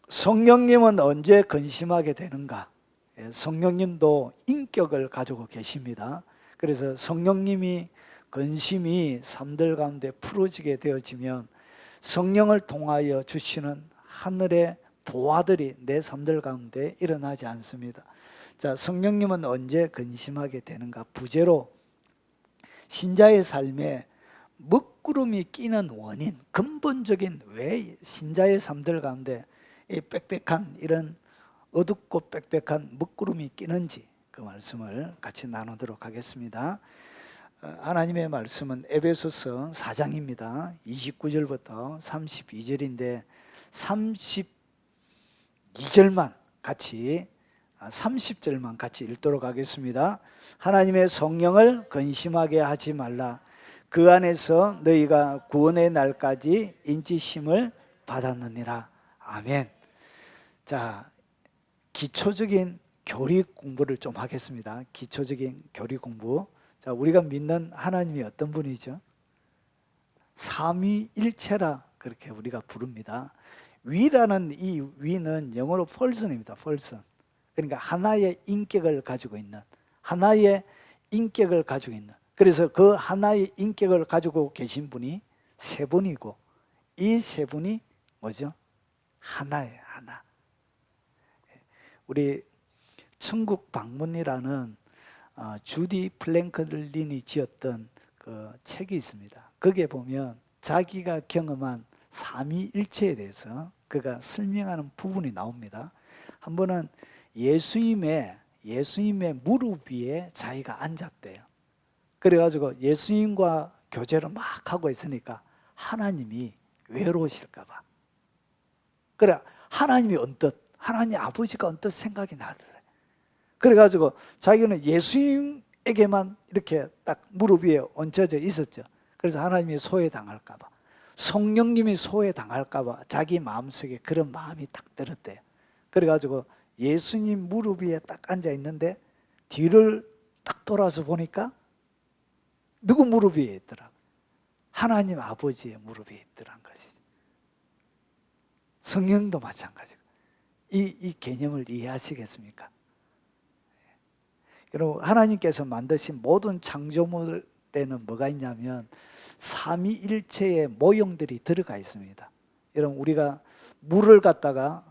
성령님은 언제 근심하게 되는가? 성령님도 인격을 가지고 계십니다. 그래서 성령님이 근심이 삶들 가운데 풀어지게 되어지면 성령을 통하여 주시는 하늘의 보화들이 내 삶들 가운데 일어나지 않습니다. 자, 성령님은 언제 근심하게 되는가? 부제로 신자의 삶에 먹구름이 끼는 원인, 근본적인 왜 신자의 삶들 가운데 이 빽빽한 이런 어둡고 빽빽한 먹구름이 끼는지 그 말씀을 같이 나누도록 하겠습니다. 하나님의 말씀은 에베소서 4장입니다. 29절부터 32절인데 32절만 같이 30절만 같이 읽도록 하겠습니다. 하나님의 성령을 근심하게 하지 말라. 그 안에서 너희가 구원의 날까지 인치심을 받았느니라. 아멘. 자, 기초적인 교리 공부를 좀 하겠습니다. 기초적인 교리 공부. 자, 우리가 믿는 하나님이 어떤 분이죠? 삼위일체라 그렇게 우리가 부릅니다. 위라는 이 위는 영어로 person입니다. person. 그러니까 하나의 인격을 가지고 있는, 하나의 인격을 가지고 있는. 그래서 그 하나의 인격을 가지고 계신 분이 세 분이고 이 세 분이 뭐죠? 하나예요, 하나. 우리 천국 방문이라는 주디 플랭클린이 지었던 그 책이 있습니다. 거기에 보면 자기가 경험한 삼위일체에 대해서 그가 설명하는 부분이 나옵니다. 한 번은 예수님의 무릎 위에 자기가 앉았대요. 그래가지고 예수님과 교제를 막 하고 있으니까 하나님이 외로우실까 봐. 그래, 하나님이 언뜻, 하나님 아버지가 언뜻 생각이 나더래. 그래가지고 자기는 예수님에게만 이렇게 딱 무릎 위에 얹혀져 있었죠. 그래서 하나님이 소외당할까 봐, 성령님이 소외당할까 봐 자기 마음속에 그런 마음이 딱 들었대요. 그래가지고 예수님 무릎 위에 딱 앉아 있는데 뒤를 딱 돌아서 보니까 누구 무릎 위에 있더라? 하나님 아버지의 무릎 위에 있더란 것이지. 성령도 마찬가지고. 이 개념을 이해하시겠습니까? 여러분, 하나님께서 만드신 모든 창조물에는 뭐가 있냐면 삼위일체의 모형들이 들어가 있습니다. 여러분, 우리가 물을 갖다가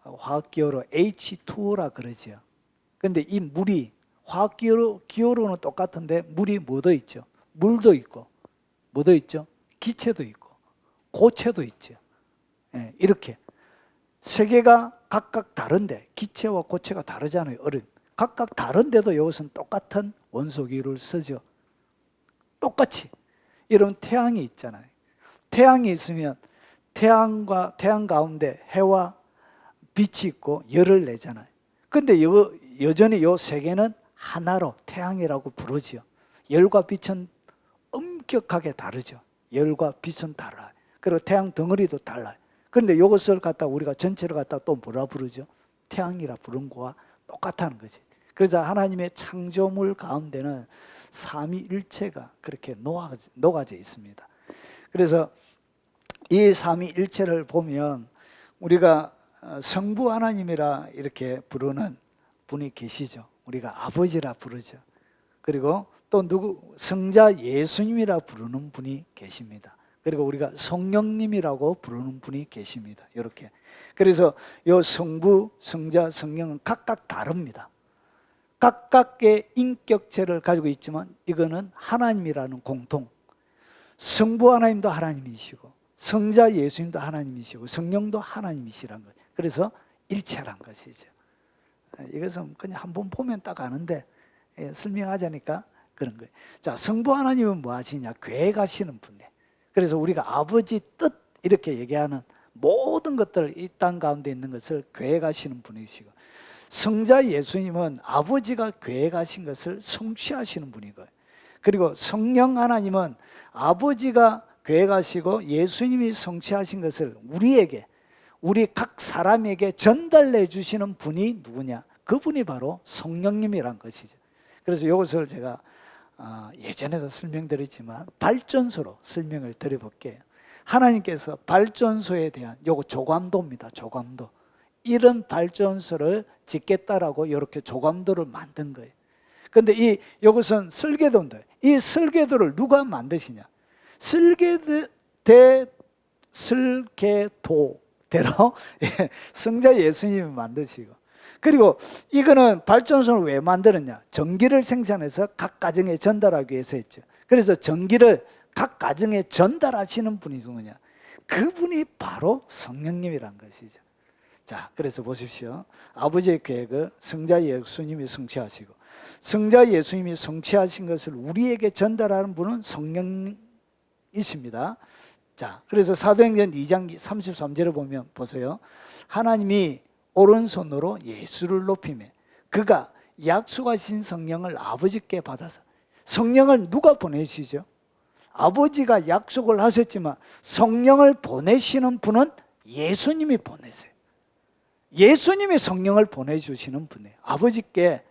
화학기호로 H2O라 그러죠. 그런데 이 물이 화학기호로는 똑같은데 물이 뭐도 있죠? 물도 있고 뭐도 있죠? 기체도 있고 고체도 있죠. 이렇게 세 개가 각각 다른데 기체와 고체가 다르잖아요. 각각 다른데도 이것은 똑같은 원소기호를 쓰죠. 똑같이. 이런 태양이 있잖아요. 태양이 있으면 태양 가운데 해와 빛이 있고 열을 내잖아요. 근데 여전히 이 세 개는 하나로 태양이라고 부르지요. 열과 빛은 엄격하게 다르죠. 열과 빛은 달라요. 그리고 태양 덩어리도 달라요. 그런데 이것을 갖다 우리가 전체를 갖다 또 뭐라 부르죠? 태양이라 부른 거와 똑같다는 거지. 그래서 하나님의 창조물 가운데는 삼위일체가 그렇게 녹아져 있습니다. 그래서 이 삼위일체를 보면 우리가 성부 하나님이라 이렇게 부르는 분이 계시죠. 우리가 아버지라 부르죠. 그리고 또 성자 예수님이라 부르는 분이 계십니다. 그리고 우리가 성령님이라고 부르는 분이 계십니다. 이렇게. 그래서 이 성부, 성자, 성령은 각각 다릅니다. 각각의 인격체를 가지고 있지만 이거는 하나님이라는 공통. 성부 하나님도 하나님이시고 성자 예수님도 하나님이시고 성령도 하나님이시란 거죠. 그래서 일체란 것이죠. 이것은 그냥 한번 보면 딱 아는데 설명하자니까 그런 거예요. 자, 성부 하나님은 뭐 하시냐? 계획하시는 분이에요. 그래서 우리가 아버지 뜻 이렇게 얘기하는 모든 것들 이 땅 가운데 있는 것을 계획하시는 분이시고 성자 예수님은 아버지가 계획하신 것을 성취하시는 분이고요. 그리고 성령 하나님은 아버지가 계획하시고 예수님이 성취하신 것을 우리에게 우리 각 사람에게 전달해 주시는 분이 누구냐? 그분이 바로 성령님이란 것이죠. 그래서 이것을 제가 예전에도 설명드렸지만 발전소로 설명을 드려볼게요. 하나님께서 발전소에 대한 요거 조감도입니다. 조감도. 이런 발전소를 짓겠다라고 이렇게 조감도를 만든 거예요. 근데 이것은 설계도인데, 이 설계도를 누가 만드시냐? 설계도대로 성자 예수님이 만드시고, 그리고 이거는 발전소를 왜 만들었냐? 전기를 생산해서 각 가정에 전달하기 위해서 했죠. 그래서 전기를 각 가정에 전달하시는 분이 누구냐? 그분이 바로 성령님이란 것이죠. 자, 그래서 보십시오. 아버지의 계획을 성자 예수님이 성취하시고, 성자 예수님이 성취하신 것을 우리에게 전달하는 분은 성령이십니다. 자, 그래서 사도행전 2장 33절에 보면 보세요. 하나님이 오른손으로 예수를 높이매 그가 약속하신 성령을 아버지께 받아서, 성령을 누가 보내시죠? 아버지가 약속을 하셨지만 성령을 보내시는 분은 예수님이 보내세요. 예수님이 성령을 보내주시는 분이에요. 아버지께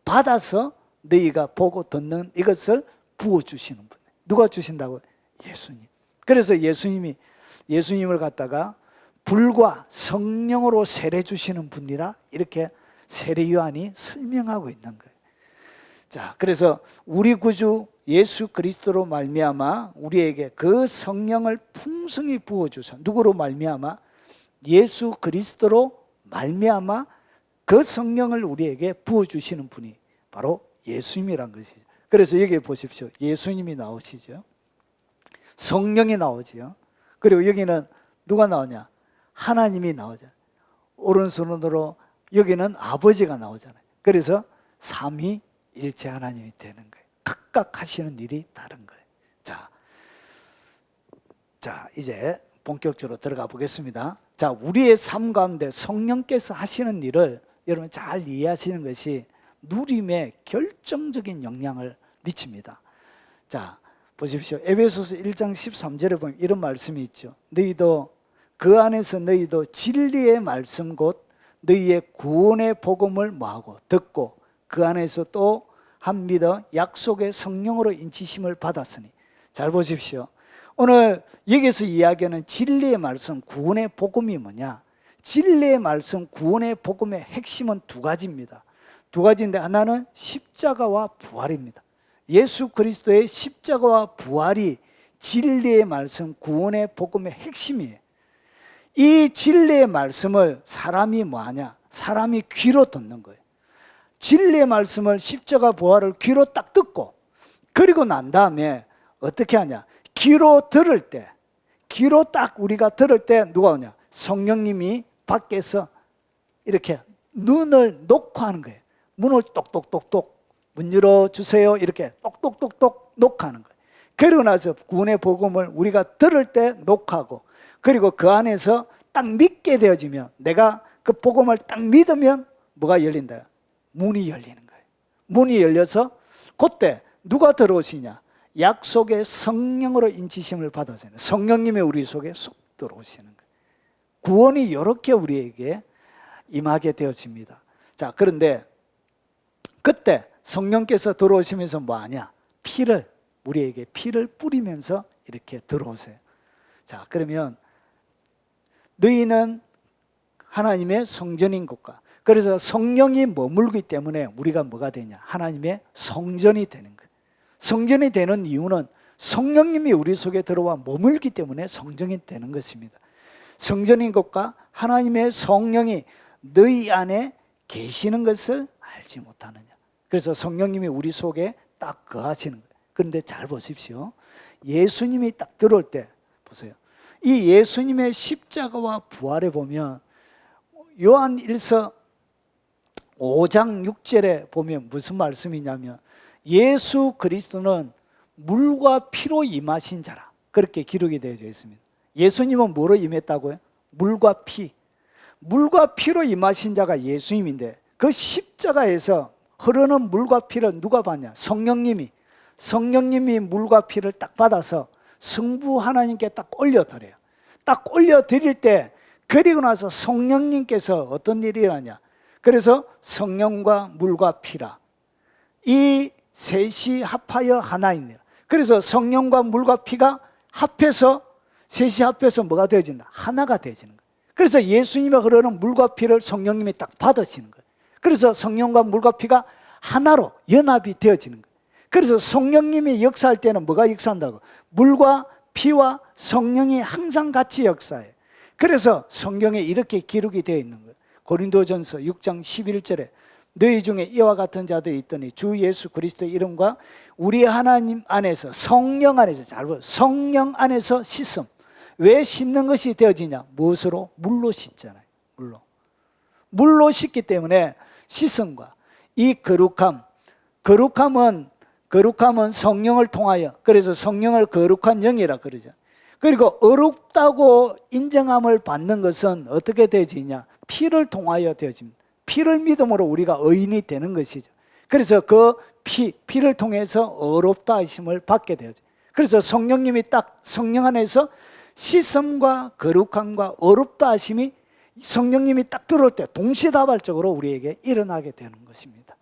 받아서 너희가 보고 듣는 이것을 부어주시는 분이에요. 누가 주신다고요? 예수님. 그래서 예수님을 갖다가 불과 성령으로 세례 주시는 분이라 이렇게 세례 요한이 설명하고 있는 거예요. 자, 그래서 우리 구주 예수 그리스도로 말미암아 우리에게 그 성령을 풍성히 부어 주사. 누구로 말미암아? 예수 그리스도로 말미암아 그 성령을 우리에게 부어 주시는 분이 바로 예수님이란 것이죠. 그래서 여기 보십시오. 예수님이 나오시죠. 성령이 나오지요. 그리고 여기는 누가 나오냐? 하나님이 나오잖아요. 오른손으로 여기는 아버지가 나오잖아요. 그래서 삼위일체 하나님이 되는 거예요. 각각 하시는 일이 다른 거예요. 자, 이제 본격적으로 들어가 보겠습니다. 자, 우리의 삶 가운데 성령께서 하시는 일을 여러분 잘 이해하시는 것이 누림에 결정적인 영향을 미칩니다. 자, 보십시오. 에베소서 1장 13절에 보면 이런 말씀이 있죠. 너희도 그 안에서 너희도 진리의 말씀 곧 너희의 구원의 복음을 뭐하고 듣고 그 안에서 또 한 믿어 약속의 성령으로 인치심을 받았으니. 잘 보십시오. 오늘 여기서 이야기하는 진리의 말씀 구원의 복음이 뭐냐? 진리의 말씀 구원의 복음의 핵심은 두 가지입니다. 두 가지인데 하나는 십자가와 부활입니다. 예수 그리스도의 십자가와 부활이 진리의 말씀 구원의 복음의 핵심이에요. 이 진리의 말씀을 사람이 뭐하냐? 사람이 귀로 듣는 거예요. 진리의 말씀을 십자가 부활을 귀로 딱 듣고, 그리고 난 다음에 어떻게 하냐? 귀로 들을 때, 귀로 딱 우리가 들을 때 누가 오냐? 성령님이 밖에서 이렇게 눈을 놓고 하는 거예요. 문을 똑똑똑똑 문 열어주세요. 이렇게 똑똑똑똑 녹화하는 거예요. 그러고 나서 구원의 복음을 우리가 들을 때 녹화하고, 그리고 그 안에서 딱 믿게 되어지면, 내가 그 복음을 딱 믿으면 뭐가 열린다? 문이 열리는 거예요. 문이 열려서 그때 누가 들어오시냐? 약속의 성령으로 인치심을 받아서 성령님이 우리 속에 쏙 들어오시는 거예요. 구원이 이렇게 우리에게 임하게 되어집니다. 자, 그런데 그때 성령께서 들어오시면서 뭐하냐? 우리에게 피를 뿌리면서 이렇게 들어오세요. 자, 그러면 너희는 하나님의 성전인 것과, 그래서 성령이 머물기 때문에 우리가 뭐가 되냐? 하나님의 성전이 되는 거예요. 성전이 되는 이유는 성령님이 우리 속에 들어와 머물기 때문에 성전이 되는 것입니다. 성전인 것과 하나님의 성령이 너희 안에 계시는 것을 알지 못하느냐? 그래서 성령님이 우리 속에 딱 거하시는 거예요. 그런데 잘 보십시오. 예수님이 딱 들어올 때 보세요. 이 예수님의 십자가와 부활에 보면 요한 1서 5장 6절에 보면 무슨 말씀이냐면, 예수 그리스도는 물과 피로 임하신 자라, 그렇게 기록이 되어 있습니다. 예수님은 뭐로 임했다고요? 물과 피. 물과 피로 임하신 자가 예수님인데, 그 십자가에서 흐르는 물과 피를 누가 받냐? 성령님이 물과 피를 딱 받아서 성부 하나님께 딱 올려드려요. 딱 올려드릴 때, 그리고 나서 성령님께서 어떤 일이 일어나냐? 그래서 성령과 물과 피라, 이 셋이 합하여 하나이니라. 그래서 성령과 물과 피가 합해서, 셋이 합해서 뭐가 되어진다? 하나가 되어지는 거예요. 그래서 예수님의 흐르는 물과 피를 성령님이 딱 받으시는 거예요. 그래서 성령과 물과 피가 하나로 연합이 되어지는 거예요. 그래서 성령님이 역사할 때는 뭐가 역사한다고? 물과 피와 성령이 항상 같이 역사해요. 그래서 성경에 이렇게 기록이 되어 있는 거예요. 고린도전서 6장 11절에 너희 중에 이와 같은 자들이 있더니 주 예수 그리스도의 이름과 우리 하나님 안에서 성령 안에서, 잘 보세요, 성령 안에서 씻음. 왜 씻는 것이 되어지냐? 무엇으로? 물로 씻잖아요. 물로 씻기 때문에 씻음과 이 거룩함은 성령을 통하여, 그래서 성령을 거룩한 영이라 그러죠. 그리고 어렵다고 인정함을 받는 것은 어떻게 되어지냐? 피를 통하여 되어집니다. 피를 믿음으로 우리가 의인이 되는 것이죠. 그래서 그 피를 통해서 어렵다 하심을 받게 되어져. 그래서 성령님이 딱 성령 안에서 씻음과 거룩함과 어렵다 하심이 성령님이 딱 들어올 때 동시다발적으로 우리에게 일어나게 되는 것입니다.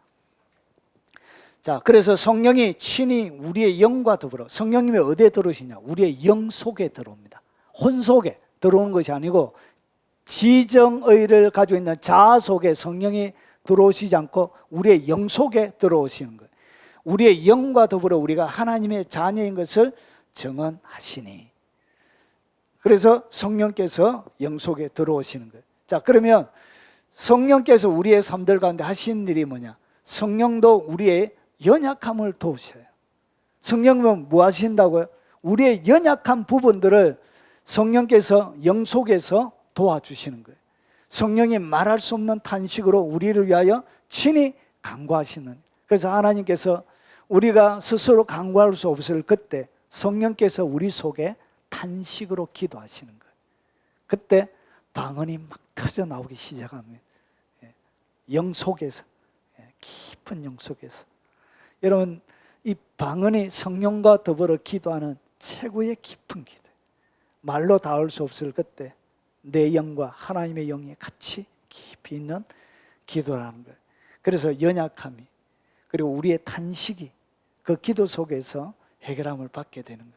자, 그래서 성령이 친히 우리의 영과 더불어, 성령님이 어디에 들어오시냐? 우리의 영 속에 들어옵니다. 혼 속에 들어오는 것이 아니고 지정의를 가지고 있는 자아 속에 성령이 들어오시지 않고 우리의 영 속에 들어오시는 거예요. 우리의 영과 더불어 우리가 하나님의 자녀인 것을 증언하시니. 그래서 성령께서 영 속에 들어오시는 거예요. 자, 그러면 성령께서 우리의 삶들 가운데 하시는 일이 뭐냐? 성령도 우리의 연약함을 도우셔요. 성령은 뭐 하신다고요? 우리의 연약한 부분들을 성령께서 영 속에서 도와주시는 거예요. 성령이 말할 수 없는 탄식으로 우리를 위하여 친히 간구하시는. 그래서 하나님께서 우리가 스스로 간구할 수 없을 그때 성령께서 우리 속에 탄식으로 기도하시는 거예요. 그때 방언이 막 터져 나오기 시작합니다. 영 속에서, 깊은 영 속에서. 여러분, 이 방언이 성령과 더불어 기도하는 최고의 깊은 기도. 말로 닿을 수 없을 그때 내 영과 하나님의 영이 같이 깊이 있는 기도라는 거예요. 그래서 연약함이, 그리고 우리의 탄식이 그 기도 속에서 해결함을 받게 되는 거예요.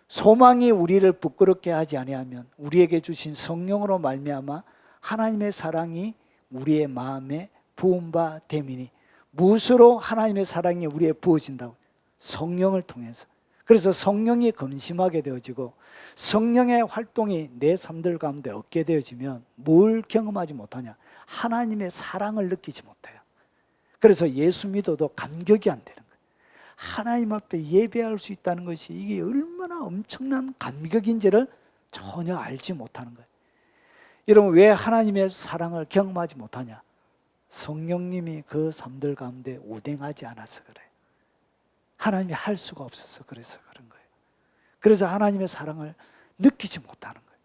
소망이 우리를 부끄럽게 하지 아니하면 우리에게 주신 성령으로 말미암아 하나님의 사랑이 우리의 마음에 부은 바 됨이니. 무엇으로 하나님의 사랑이 우리에 부어진다고? 성령을 통해서. 그래서 성령이 근심하게 되어지고 성령의 활동이 내 삶들 가운데 없게 되어지면 뭘 경험하지 못하냐? 하나님의 사랑을 느끼지 못해요. 그래서 예수 믿어도 감격이 안 되는 거예요. 하나님 앞에 예배할 수 있다는 것이 이게 얼마나 엄청난 감격인지를 전혀 알지 못하는 거예요. 여러분, 왜 하나님의 사랑을 경험하지 못하냐? 성령님이 그 삶들 가운데 운행하지 않아서 그래요. 하나님이 할 수가 없어서 그래서 그런 거예요. 그래서 하나님의 사랑을 느끼지 못하는 거예요.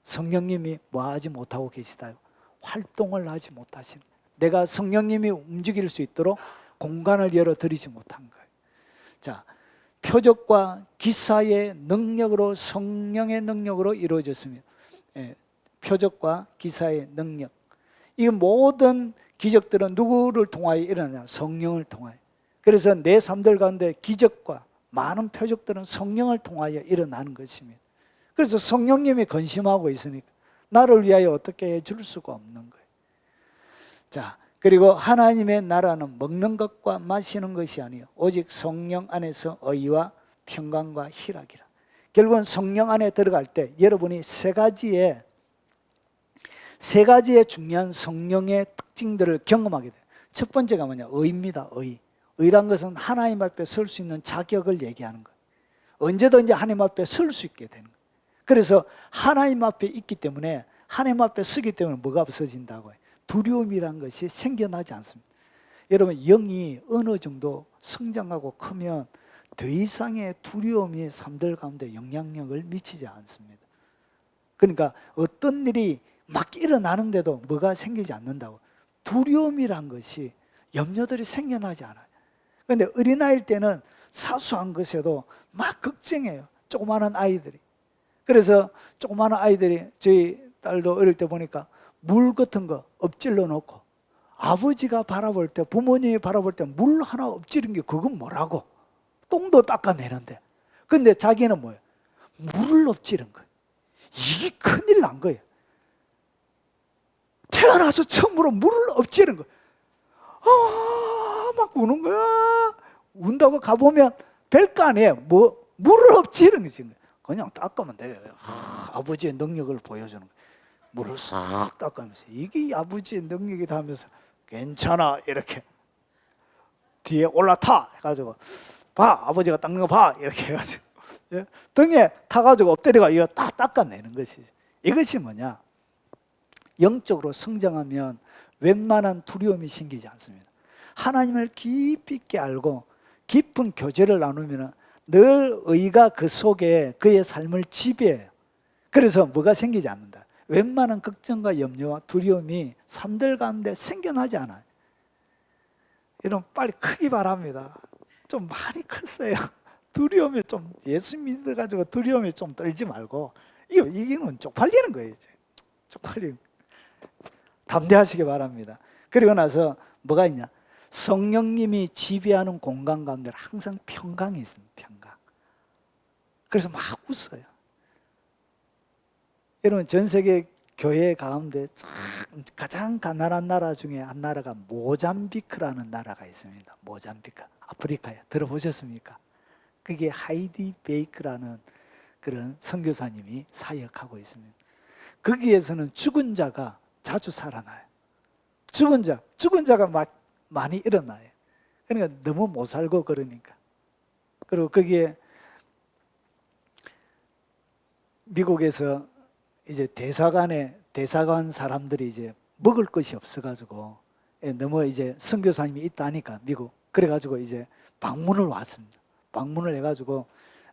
성령님이 뭐 하지 못하고 계시다요? 활동을 하지 못하시는 거예요. 내가 성령님이 움직일 수 있도록 공간을 열어드리지 못한 거예요. 자, 표적과 기사의 능력으로, 성령의 능력으로 이루어졌습니다. 표적과 기사의 능력. 이 모든 기적들은 누구를 통하여 일어나냐? 성령을 통하여. 그래서 내 삶들 가운데 기적과 많은 표적들은 성령을 통하여 일어나는 것입니다. 그래서 성령님이 근심하고 있으니까 나를 위하여 어떻게 해줄 수가 없는 거예요. 자, 그리고 하나님의 나라는 먹는 것과 마시는 것이 아니요 오직 성령 안에서 의와 평강과 희락이라. 결국은 성령 안에 들어갈 때 여러분이 세 가지의 중요한 성령의 특징들을 경험하게 돼요. 첫 번째가 뭐냐? 의입니다. 의란 것은 하나님 앞에 설 수 있는 자격을 얘기하는 거예요. 언제든지 하나님 앞에 설 수 있게 되는 거예요. 그래서 하나님 앞에 있기 때문에, 하나님 앞에 서기 때문에 뭐가 없어진다고요? 두려움이란 것이 생겨나지 않습니다. 여러분, 영이 어느 정도 성장하고 크면 더 이상의 두려움이 삶들 가운데 영향력을 미치지 않습니다. 그러니까 어떤 일이 막 일어나는데도 뭐가 생기지 않는다고. 두려움이란 것이, 염려들이 생겨나지 않아요. 그런데 어린아이일 때는 사소한 것에도 막 걱정해요. 조그마한 아이들이. 그래서 조그마한 아이들이, 저희 딸도 어릴 때 보니까 물 같은 거 엎질러 놓고 아버지가 바라볼 때, 부모님이 바라볼 때 물 하나 엎지른 게 그건 뭐라고? 똥도 닦아내는데. 근데 자기는 뭐예요? 물을 엎지른 거예요. 이게 큰일 난 거예요. 태어나서 처음으로 물을 엎지는 거야. 막 우는 거야. 운다고 가보면 별거 아니에요. 물을 엎지는 거지. 그냥 닦으면 돼요. 아버지의 능력을 보여주는 거예요. 물을 싹 닦으면서 이게 아버지의 능력이다 하면서 괜찮아 이렇게 뒤에 올라타 해가지고 봐 아버지가 닦는 거 봐 이렇게 해가지고 등에 타가지고 엎드려가 이거 딱 닦아내는 것이지. 이것이 뭐냐? 영적으로 성장하면 웬만한 두려움이 생기지 않습니다. 하나님을 깊이 있게 알고 깊은 교제를 나누면 늘 의가 그 속에 그의 삶을 지배해요. 그래서 뭐가 생기지 않는다. 웬만한 걱정과 염려와 두려움이 삶들 가운데 생겨나지 않아요. 여러분 빨리 크기 바랍니다. 좀 많이 컸어요. 두려움이 좀 예수 믿어가지고 두려움이 좀 떨지 말고 이기는 쪽팔리는 거예요. 쪽팔리는 담대하시기 바랍니다. 그리고 나서 뭐가 있냐? 성령님이 지배하는 공간 가운데 항상 평강이 있습니다. 평강. 그래서 막 웃어요. 여러분 전 세계 교회 가운데 가장 가난한 나라 중에 한 나라가 모잠비크라는 나라가 있습니다. 모잠비크, 아프리카에 들어보셨습니까? 그게 하이디 베이크라는 그런 선교사님이 사역하고 있습니다. 거기에서는 죽은 자가 자주 살아나요. 죽은 자가 막 많이 일어나요. 그러니까 너무 못 살고 그러니까. 그리고 거기에 미국에서 이제 대사관 사람들이 이제 먹을 것이 없어가지고 너무 이제 선교사님이 있다니까 미국 그래가지고 이제 방문을 왔습니다. 방문을 해가지고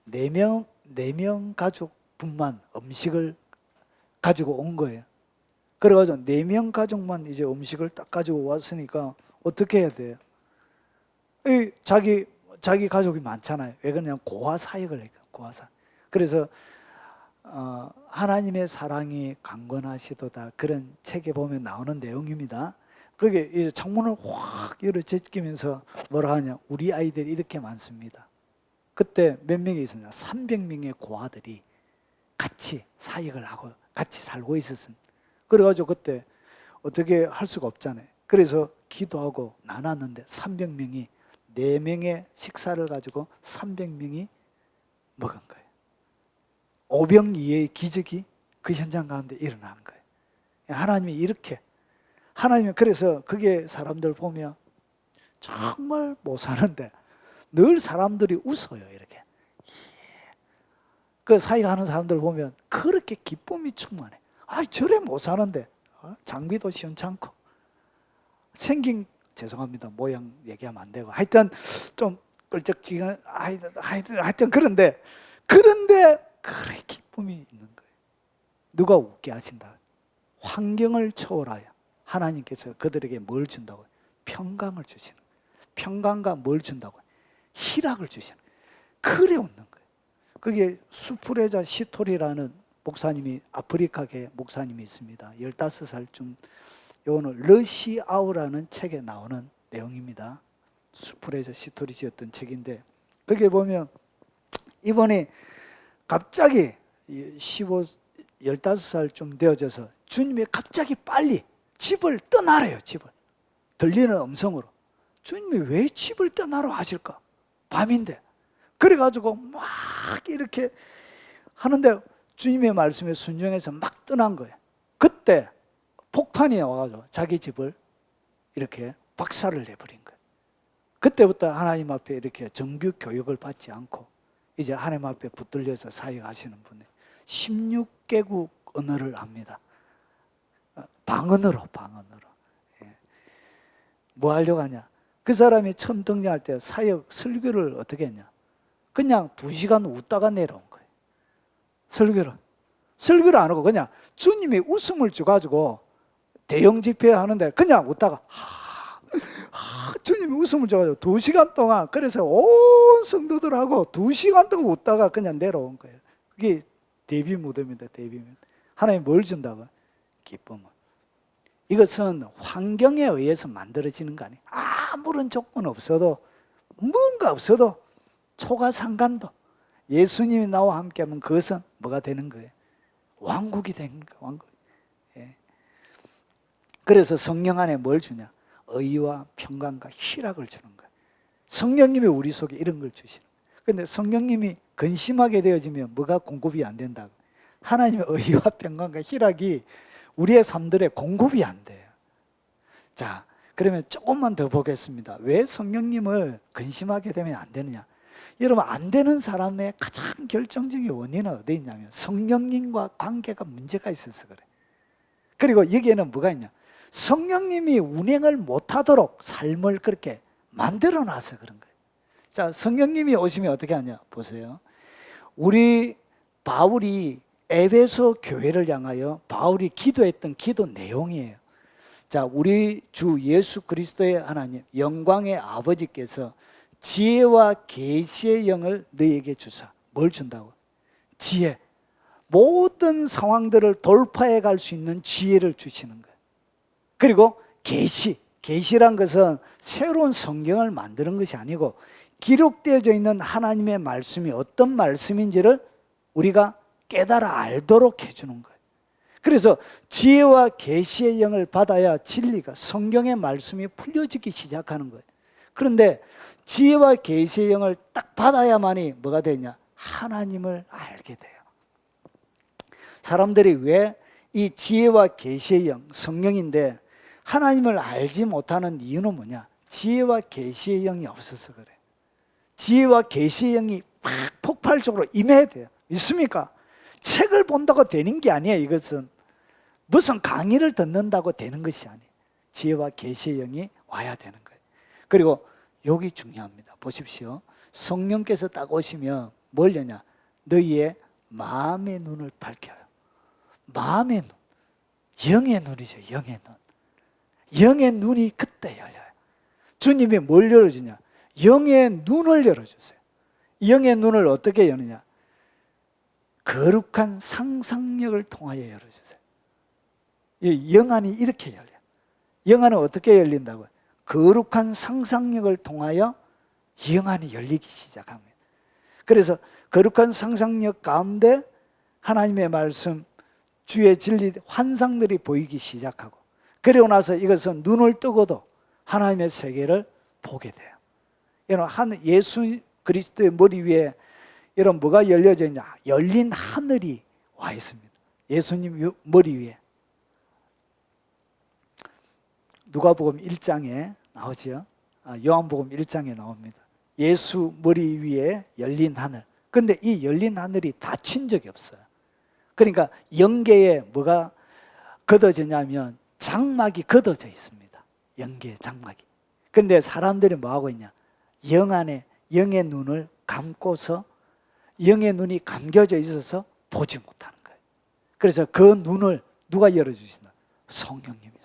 4명 가족분만 음식을 가지고 온 거예요. 그래가지고 4명 가족만 이제 음식을 딱 가지고 왔으니까 어떻게 해야 돼요? 자기 가족이 많잖아요. 왜 그러냐면 고아 사역을 해요. 고아 사역. 그래서 하나님의 사랑이 강건하시도다 그런 책에 보면 나오는 내용입니다. 그게 이제 창문을 확 열어 제끼면서 뭐라 하냐? 우리 아이들이 이렇게 많습니다. 그때 몇 명이 있었냐? 300명의 고아들이 같이 사역을 하고 같이 살고 있었습니다. 그래가지고 그때 어떻게 할 수가 없잖아요. 그래서 기도하고 나눴는데 300명이 4명의 식사를 가지고 300명이 먹은 거예요. 오병이어의 기적이 그 현장 가운데 일어난 거예요. 하나님이 이렇게 하나님이 그래서 그게 사람들 보면 정말 못 사는데 늘 사람들이 웃어요. 이렇게 그 사역하는 사람들 보면 그렇게 기쁨이 충만해. 저래 못 사는데 장비도 시원찮고 생긴 죄송합니다. 모양 얘기하면 안 되고 하여튼 좀 끌적지근 하여튼 그런데 그래 기쁨이 있는 거예요. 누가 웃게 하신다? 환경을 초월하여 하나님께서 그들에게 뭘 준다고요? 평강을 주시는 거예요. 평강과 뭘 준다고요? 희락을 주시는 거예요. 그래 웃는 거예요. 그게 수프레자 시토리라는 목사님이 아프리카계 목사님이 있습니다. 15살쯤 요거는 러시아우라는 책에 나오는 내용입니다. 수프레자 시토리 지었던 책인데 거기에 보면 이번에 갑자기 15살쯤 되어져서 주님이 갑자기 빨리 집을 떠나래요. 집을 들리는 음성으로 주님이 왜 집을 떠나러 하실까? 밤인데 그래가지고 막 이렇게 하는데 주님의 말씀에 순종해서 막 떠난 거예요. 그때 폭탄이 와가지고 자기 집을 이렇게 박살을 내버린 거예요. 그때부터 하나님 앞에 이렇게 정규 교육을 받지 않고 이제 하나님 앞에 붙들려서 사역하시는 분이 16개국 언어를 합니다. 방언으로. 예. 뭐 하려고 하냐? 그 사람이 처음 등장할 때 사역 설교를 어떻게 했냐? 그냥 2시간 웃다가 내려온 거예요. 설교를 안 하고 그냥 주님이 웃음을 줘가지고 대형 집회 하는데 그냥 웃다가 주님이 웃음을 줘가지고 2시간 동안 그래서 온 성도들하고 2시간 동안 웃다가 그냥 내려온 거예요. 그게 데뷔 무대입니다. 데뷔 무대. 하나님 뭘 준다고? 기쁨을. 이것은 환경에 의해서 만들어지는 거 아니에요. 아무런 조건 없어도 뭔가 없어도 초가상간도 예수님이 나와 함께하면 그것은 뭐가 되는 거예요? 왕국이 되는 거예요. 왕국. 예. 그래서 성령 안에 뭘 주냐? 의와 평강과 희락을 주는 거예요. 성령님이 우리 속에 이런 걸 주시는 거예요. 그런데 성령님이 근심하게 되어지면 뭐가 공급이 안 된다고? 하나님의 의와 평강과 희락이 우리의 삶들에 공급이 안 돼요. 자, 그러면 조금만 더 보겠습니다. 왜 성령님을 근심하게 되면 안 되느냐? 여러분, 안 되는 사람의 가장 결정적인 원인은 어디 있냐면 성령님과 관계가 문제가 있어서 그래. 그리고 여기에는 뭐가 있냐? 성령님이 운행을 못하도록 삶을 그렇게 만들어 놔서 그런 거예요. 자, 성령님이 오시면 어떻게 하냐? 보세요. 우리 바울이 에베소 교회를 향하여 바울이 기도했던 기도 내용이에요. 자, 우리 주 예수 그리스도의 하나님 영광의 아버지께서 지혜와 계시의 영을 너희에게 주사. 뭘 준다고? 지혜. 모든 상황들을 돌파해 갈 수 있는 지혜를 주시는 거예요. 그리고 계시. 계시란 것은 새로운 성경을 만드는 것이 아니고 기록되어져 있는 하나님의 말씀이 어떤 말씀인지를 우리가 깨달아 알도록 해주는 거예요. 그래서 지혜와 계시의 영을 받아야 진리가, 성경의 말씀이 풀려지기 시작하는 거예요. 그런데 지혜와 계시의 영을 딱 받아야만이 뭐가 되냐? 하나님을 알게 돼요. 사람들이 왜 이 지혜와 계시의 영, 성령인데 하나님을 알지 못하는 이유는 뭐냐? 지혜와 계시의 영이 없어서 그래. 지혜와 계시의 영이 막 폭발적으로 임해야 돼요. 믿습니까? 책을 본다고 되는 게 아니에요. 이것은 무슨 강의를 듣는다고 되는 것이 아니에요. 지혜와 계시의 영이 와야 되는 거예요. 그리고 여기 중요합니다. 보십시오. 성령께서 딱 오시면 뭘 여냐? 너희의 마음의 눈을 밝혀요. 마음의 눈, 영의 눈이죠. 영의 눈. 영의 눈이 그때 열려요. 주님이 뭘 열어주냐? 영의 눈을 열어주세요. 영의 눈을 어떻게 여느냐? 거룩한 상상력을 통하여 열어주세요. 영안이 이렇게 열려요. 영안은 어떻게 열린다고요? 거룩한 상상력을 통하여 영안이 열리기 시작합니다. 그래서 거룩한 상상력 가운데 하나님의 말씀, 주의 진리, 환상들이 보이기 시작하고, 그리고 나서 이것은 눈을 뜨고도 하나님의 세계를 보게 돼요. 여러분, 예수 그리스도의 머리 위에 여러분 뭐가 열려져 있냐? 열린 하늘이 와 있습니다. 예수님 머리 위에. 누가복음 1장에 나오죠. 요한복음 1장에 나옵니다. 예수 머리 위에 열린 하늘. 그런데 이 열린 하늘이 닫힌 적이 없어요. 그러니까 영계에 뭐가 걷어지냐면 장막이 걷어져 있습니다. 영계에 장막이. 그런데 사람들이 뭐 하고 있냐? 영 안에 영의 눈을 감고서 영의 눈이 감겨져 있어서 보지 못하는 거예요. 그래서 그 눈을 누가 열어주시나? 성령님이.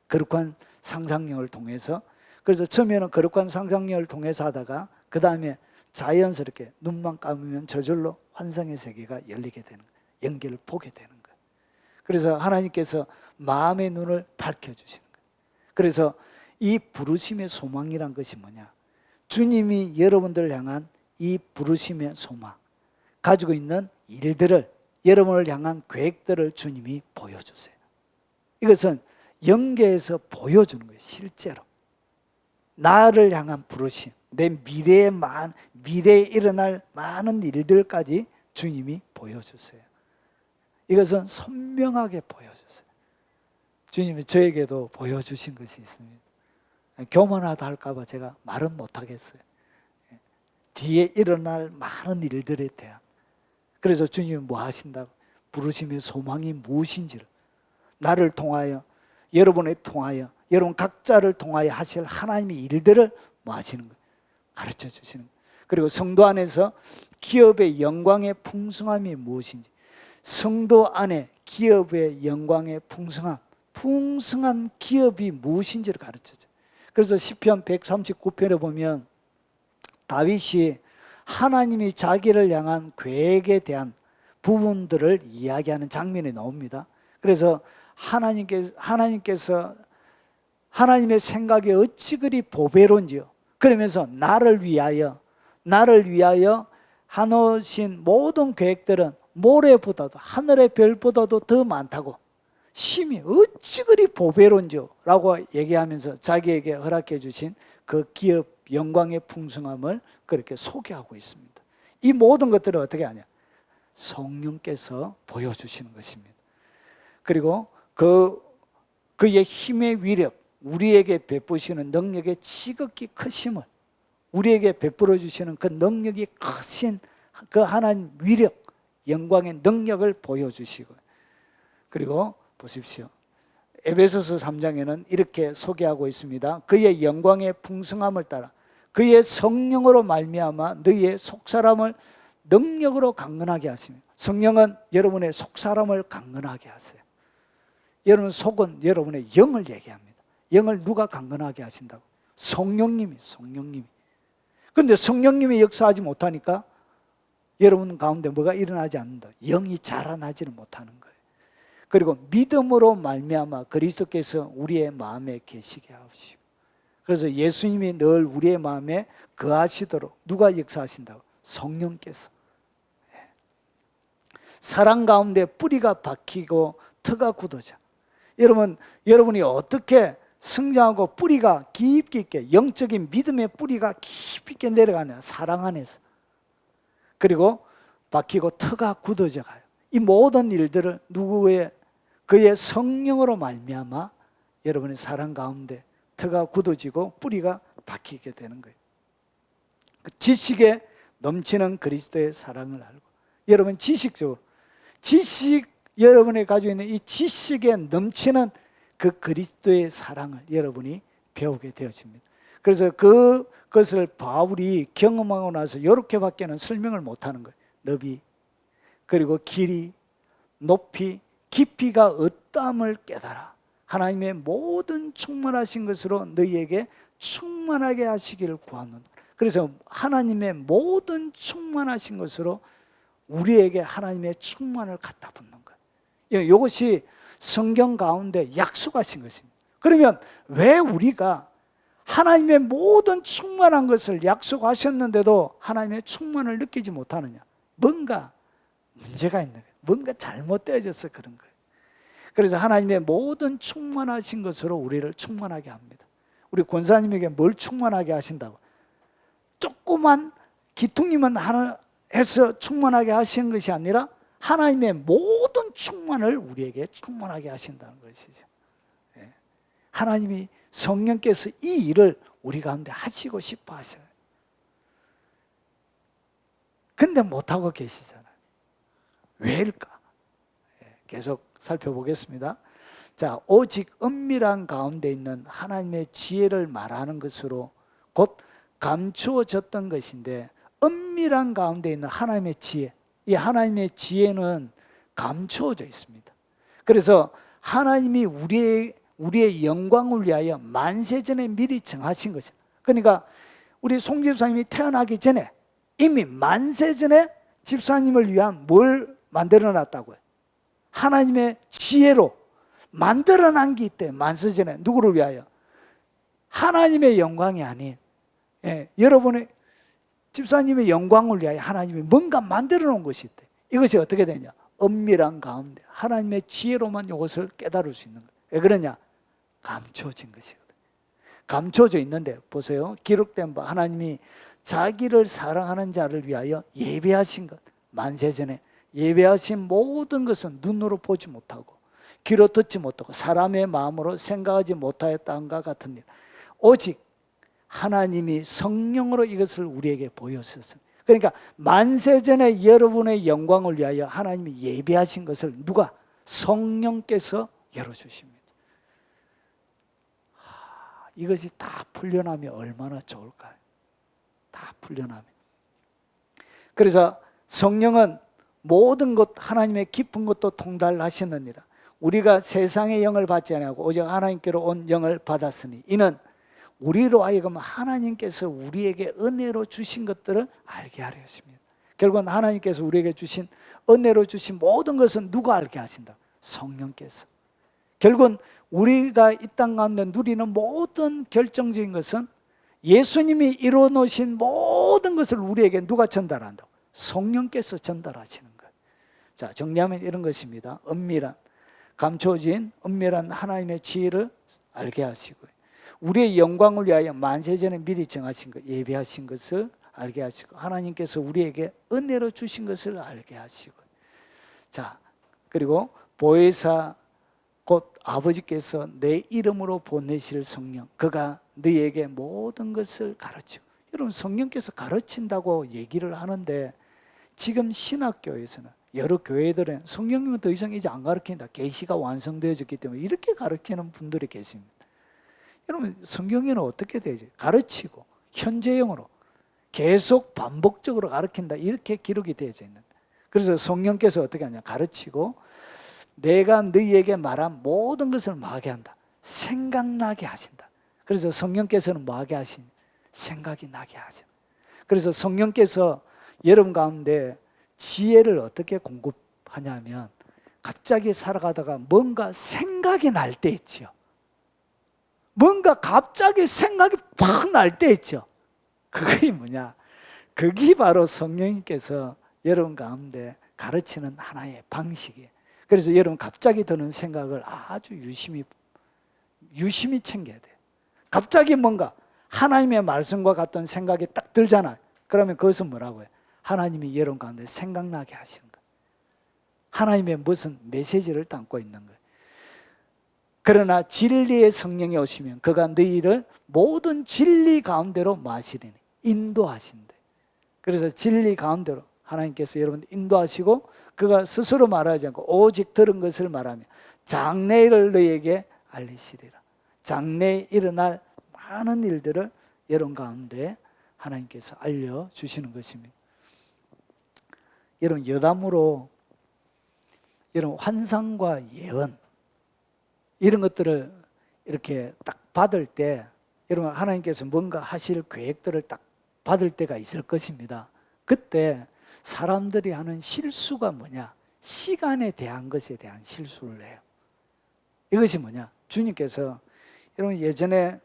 거룩한 상상력을 통해서. 그래서 처음에는 거룩한 상상력을 통해서 하다가 그 다음에 자연스럽게 눈만 감으면 저절로 환상의 세계가 열리게 되는 거예요. 연기를 보게 되는 거예요. 그래서 하나님께서 마음의 눈을 밝혀주시는 거예요. 그래서 이 부르심의 소망이란 것이 뭐냐? 주님이 여러분들을 향한 이 부르심의 소망, 가지고 있는 일들을, 여러분을 향한 계획들을 주님이 보여주세요. 이것은 영계에서 보여주는 거예요. 실제로 나를 향한 부르심, 내 미래에 일어날 많은 일들까지 주님이 보여주세요. 이것은 선명하게 보여주세요. 주님이 저에게도 보여주신 것이 있습니다. 교만하다 할까 봐 제가 말은 못하겠어요. 뒤에 일어날 많은 일들에 대한. 그래서 주님이 뭐 하신다고? 부르심의 소망이 무엇인지를 나를 통하여, 여러분을 통하여, 여러분 각자를 통하여 하실 하나님의 일들을 뭐 하시는 거예요? 가르쳐 주시는 거예요. 그리고 성도 안에서 기업의 영광의 풍성함이 무엇인지, 성도 안에 기업의 영광의 풍성한 기업이 무엇인지를 가르쳐줘요. 그래서 시편 139편에 보면 다윗이 하나님이 자기를 향한 계획에 대한 부분들을 이야기하는 장면이 나옵니다. 그래서 하나님께서 하나님의 생각이 어찌 그리 보배로운지요. 그러면서 나를 위하여 하노신 모든 계획들은 모래보다도, 하늘의 별보다도 더 많다고, 심히 어찌 그리 보배론지요 라고 얘기하면서 자기에게 허락해 주신 그 기업 영광의 풍성함을 그렇게 소개하고 있습니다. 이 모든 것들을 어떻게 하냐? 성령께서 보여주시는 것입니다. 그리고 그의 힘의 위력, 우리에게 베푸시는 능력의 지극히 크심을, 우리에게 베풀어 주시는 그 능력이 크신 그 하나님 위력, 영광의 능력을 보여주시고, 그리고 보십시오. 에베소서 3장에는 이렇게 소개하고 있습니다. 그의 영광의 풍성함을 따라 그의 성령으로 말미암아 너희의 속사람을 능력으로 강건하게 하시며, 성령은 여러분의 속사람을 강건하게 하세요. 여러분 속은 여러분의 영을 얘기합니다. 영을 누가 강건하게 하신다고? 성령님이. 그런데 성령님이 역사하지 못하니까 여러분 가운데 뭐가 일어나지 않는다. 영이 자라나지를 못하는 거예요. 그리고 믿음으로 말미암아 그리스도께서 우리의 마음에 계시게 하시고, 그래서 예수님이 늘 우리의 마음에 거하시도록 누가 역사하신다고? 성령께서. 사랑 가운데 뿌리가 박히고 터가 굳어져. 여러분이 어떻게 성장하고 뿌리가 깊이 있게, 영적인 믿음의 뿌리가 깊이 있게 내려가냐? 사랑 안에서. 그리고 박히고 터가 굳어져 가요. 이 모든 일들을 그의 성령으로 말미암아 여러분의 사랑 가운데 터가 굳어지고 뿌리가 박히게 되는 거예요. 그 지식에 넘치는 그리스도의 사랑을 알고, 여러분 여러분이 가지고 있는 이 지식에 넘치는 그 그리스도의 사랑을 여러분이 배우게 되어집니다. 그래서 그것을 바울이 경험하고 나서 이렇게밖에는 설명을 못하는 거예요. 너비, 그리고 길이, 높이, 깊이가 어떠함을 깨달아 하나님의 모든 충만하신 것으로 너희에게 충만하게 하시기를 구하노라. 그래서 하나님의 모든 충만하신 것으로 우리에게 하나님의 충만을 갖다 붓는 거예요. 이것이 성경 가운데 약속하신 것입니다. 그러면 왜 우리가 하나님의 모든 충만한 것을 약속하셨는데도 하나님의 충만을 느끼지 못하느냐? 뭔가 문제가 있는 거예요. 뭔가 잘못되어져서 그런 거예요. 그래서 하나님의 모든 충만하신 것으로 우리를 충만하게 합니다. 우리 권사님에게 뭘 충만하게 하신다고? 조그만 기퉁이만 하나 해서 충만하게 하시는 것이 아니라 하나님의 모든 충만을 우리에게 충만하게 하신다는 것이죠. 하나님이 성령께서 이 일을 우리 가운데 하시고 싶어 하셔요. 근데 못하고 계시잖아요. 왜일까? 계속 살펴보겠습니다. 자, 오직 은밀한 가운데 있는 하나님의 지혜를 말하는 것으로 곧 감추어졌던 것인데, 은밀한 가운데 있는 하나님의 지혜, 이 하나님의 지혜는 감추어져 있습니다. 그래서 하나님이 우리의 영광을 위하여 만세전에 미리 정하신 것이에요. 그러니까 우리 송 집사님이 태어나기 전에 이미 만세전에 집사님을 위한 뭘 만들어 놨다고요? 하나님의 지혜로 만들어 난 게 있대. 만세전에 누구를 위하여? 하나님의 영광이 아닌 여러분의 집사님의 영광을 위하여 하나님이 뭔가 만들어 놓은 것이 있대. 이것이 어떻게 되냐? 은밀한 가운데 하나님의 지혜로만 이것을 깨달을 수 있는 거예요. 왜 그러냐? 감춰진 것이거든요. 감춰져 있는데 보세요. 기록된 바 하나님이 자기를 사랑하는 자를 위하여 예배하신 것, 만세전에 예배하신 모든 것은 눈으로 보지 못하고 귀로 듣지 못하고 사람의 마음으로 생각하지 못하였다함과 같은 일, 오직 하나님이 성령으로 이것을 우리에게 보여주셨습니다. 그러니까 만세전에 여러분의 영광을 위하여 하나님이 예배하신 것을 누가? 성령께서 열어주십니다. 이것이 다 풀려나면 얼마나 좋을까요? 다 풀려나면. 그래서 성령은 모든 것, 하나님의 깊은 것도 통달하시느니라. 우리가 세상의 영을 받지 아니하고 오직 하나님께로 온 영을 받았으니 이는 우리로 하여금 하나님께서 우리에게 은혜로 주신 것들을 알게 하려 하십니다. 결국은 하나님께서 우리에게 주신 은혜로 주신 모든 것은 누가 알게 하신다? 성령께서. 결국은 우리가 이 땅 가운데 누리는 모든 결정적인 것은 예수님이 이루어 놓으신 모든 것을 우리에게 누가 전달한다고? 성령께서 전달하시는 거예요. 자, 정리하면 이런 것입니다. 은밀한 감춰진 은밀한 하나님의 지혜를 알게 하시고, 우리의 영광을 위하여 만세전에 미리 정하신 것, 예비하신 것을 알게 하시고, 하나님께서 우리에게 은혜로 주신 것을 알게 하시고, 자, 그리고 보혜사 곧 아버지께서 내 이름으로 보내실 성령, 그가 너희에게 모든 것을 가르치고. 여러분, 성령께서 가르친다고 얘기를 하는데, 지금 신학교에서는, 여러 교회들은 성령님은 더 이상 이제 안 가르친다, 계시가 완성되어졌기 때문에 이렇게 가르치는 분들이 계십니다. 여러분, 성경에는 어떻게 되지? 가르치고 현재형으로 계속 반복적으로 가르친다, 이렇게 기록이 되어져 있는. 그래서 성령께서 어떻게 하냐? 가르치고 내가 너희에게 말한 모든 것을 뭐하게 한다? 생각나게 하신다. 그래서 성령께서는 뭐하게 하신? 생각이 나게 하죠. 그래서 성령께서 여러분 가운데 지혜를 어떻게 공급하냐면, 갑자기 살아가다가 뭔가 생각이 날 때 있죠. 뭔가 갑자기 생각이 팍 날 때 있죠. 그게 뭐냐? 그게 바로 성령님께서 여러분 가운데 가르치는 하나의 방식이에요. 그래서 여러분 갑자기 드는 생각을 아주 유심히 챙겨야 돼요. 갑자기 뭔가 하나님의 말씀과 같은 생각이 딱 들잖아요. 그러면 그것은 뭐라고 해요? 하나님이 여러분 가운데 생각나게 하시는 거예요. 하나님의 무슨 메시지를 담고 있는 거예요. 그러나 진리의 성령이 오시면 그가 너희를 모든 진리 가운데로 마시리니, 인도하신대. 그래서 진리 가운데로 하나님께서 여러분 인도하시고, 그가 스스로 말하지 않고 오직 들은 것을 말하며 장래일을 너희에게 알리시리라. 장래에 일어날 많은 일들을 여러분 가운데 하나님께서 알려주시는 것입니다. 여러분, 여담으로 여러분 환상과 예언 이런 것들을 이렇게 딱 받을 때, 여러분 하나님께서 뭔가 하실 계획들을 딱 받을 때가 있을 것입니다. 그때 사람들이 하는 실수가 뭐냐? 시간에 대한 것에 대한 실수를 해요. 이것이 뭐냐? 주님께서, 여러분 예전에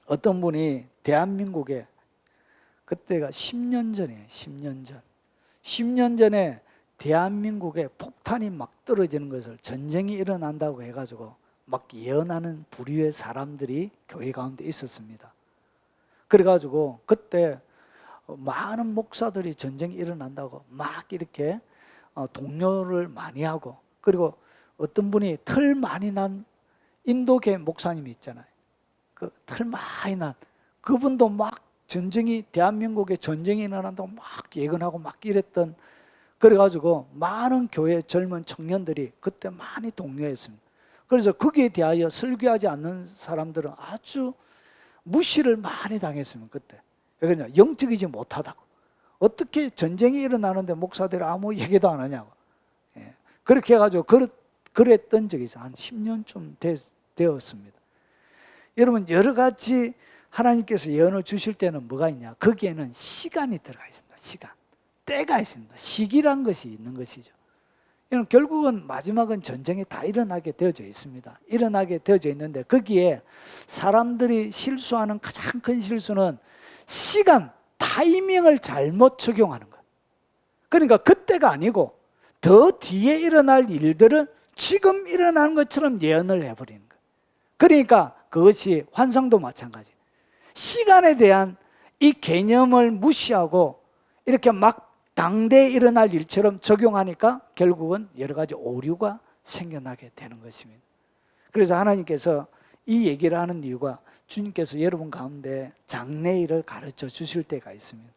어떤 분이 대한민국에, 그때가 10년 전이에요. 10년 전에 대한민국에 폭탄이 막 떨어지는 것을, 전쟁이 일어난다고 해가지고 막 예언하는 부류의 사람들이 교회 가운데 있었습니다. 그래가지고 그때 많은 목사들이 전쟁이 일어난다고 막 이렇게 독려를 많이 하고, 그리고 어떤 분이 털 많이 난 인도계 목사님이 있잖아요. 그 털 많이 난 그분도 막 대한민국에 전쟁이 일어난다고 막 예언하고 막 이랬던, 그래가지고 많은 교회 젊은 청년들이 그때 많이 독려했습니다. 그래서 거기에 대하여 설교하지 않는 사람들은 아주 무시를 많이 당했습니다. 그때. 왜 그러냐? 영적이지 못하다고. 어떻게 전쟁이 일어나는데 목사들이 아무 얘기도 안 하냐고. 예. 그렇게 해가지고 그랬던 적이 있어요. 한 10년쯤 되었습니다. 여러분, 여러 가지 하나님께서 예언을 주실 때는 뭐가 있냐? 거기에는 시간이 들어가 있습니다. 시간. 때가 있습니다. 시기란 것이 있는 것이죠. 결국은 마지막은 전쟁이 다 일어나게 되어져 있습니다. 일어나게 되어져 있는데, 거기에 사람들이 실수하는 가장 큰 실수는 시간, 타이밍을 잘못 적용하는 거예요. 그러니까 그때가 아니고 더 뒤에 일어날 일들을 지금 일어나는 것처럼 예언을 해버리는 거예요. 그러니까 그것이 환상도 마찬가지. 시간에 대한 이 개념을 무시하고 이렇게 막 당대에 일어날 일처럼 적용하니까 결국은 여러 가지 오류가 생겨나게 되는 것입니다. 그래서 하나님께서 이 얘기를 하는 이유가, 주님께서 여러분 가운데 장래일을 가르쳐 주실 때가 있습니다.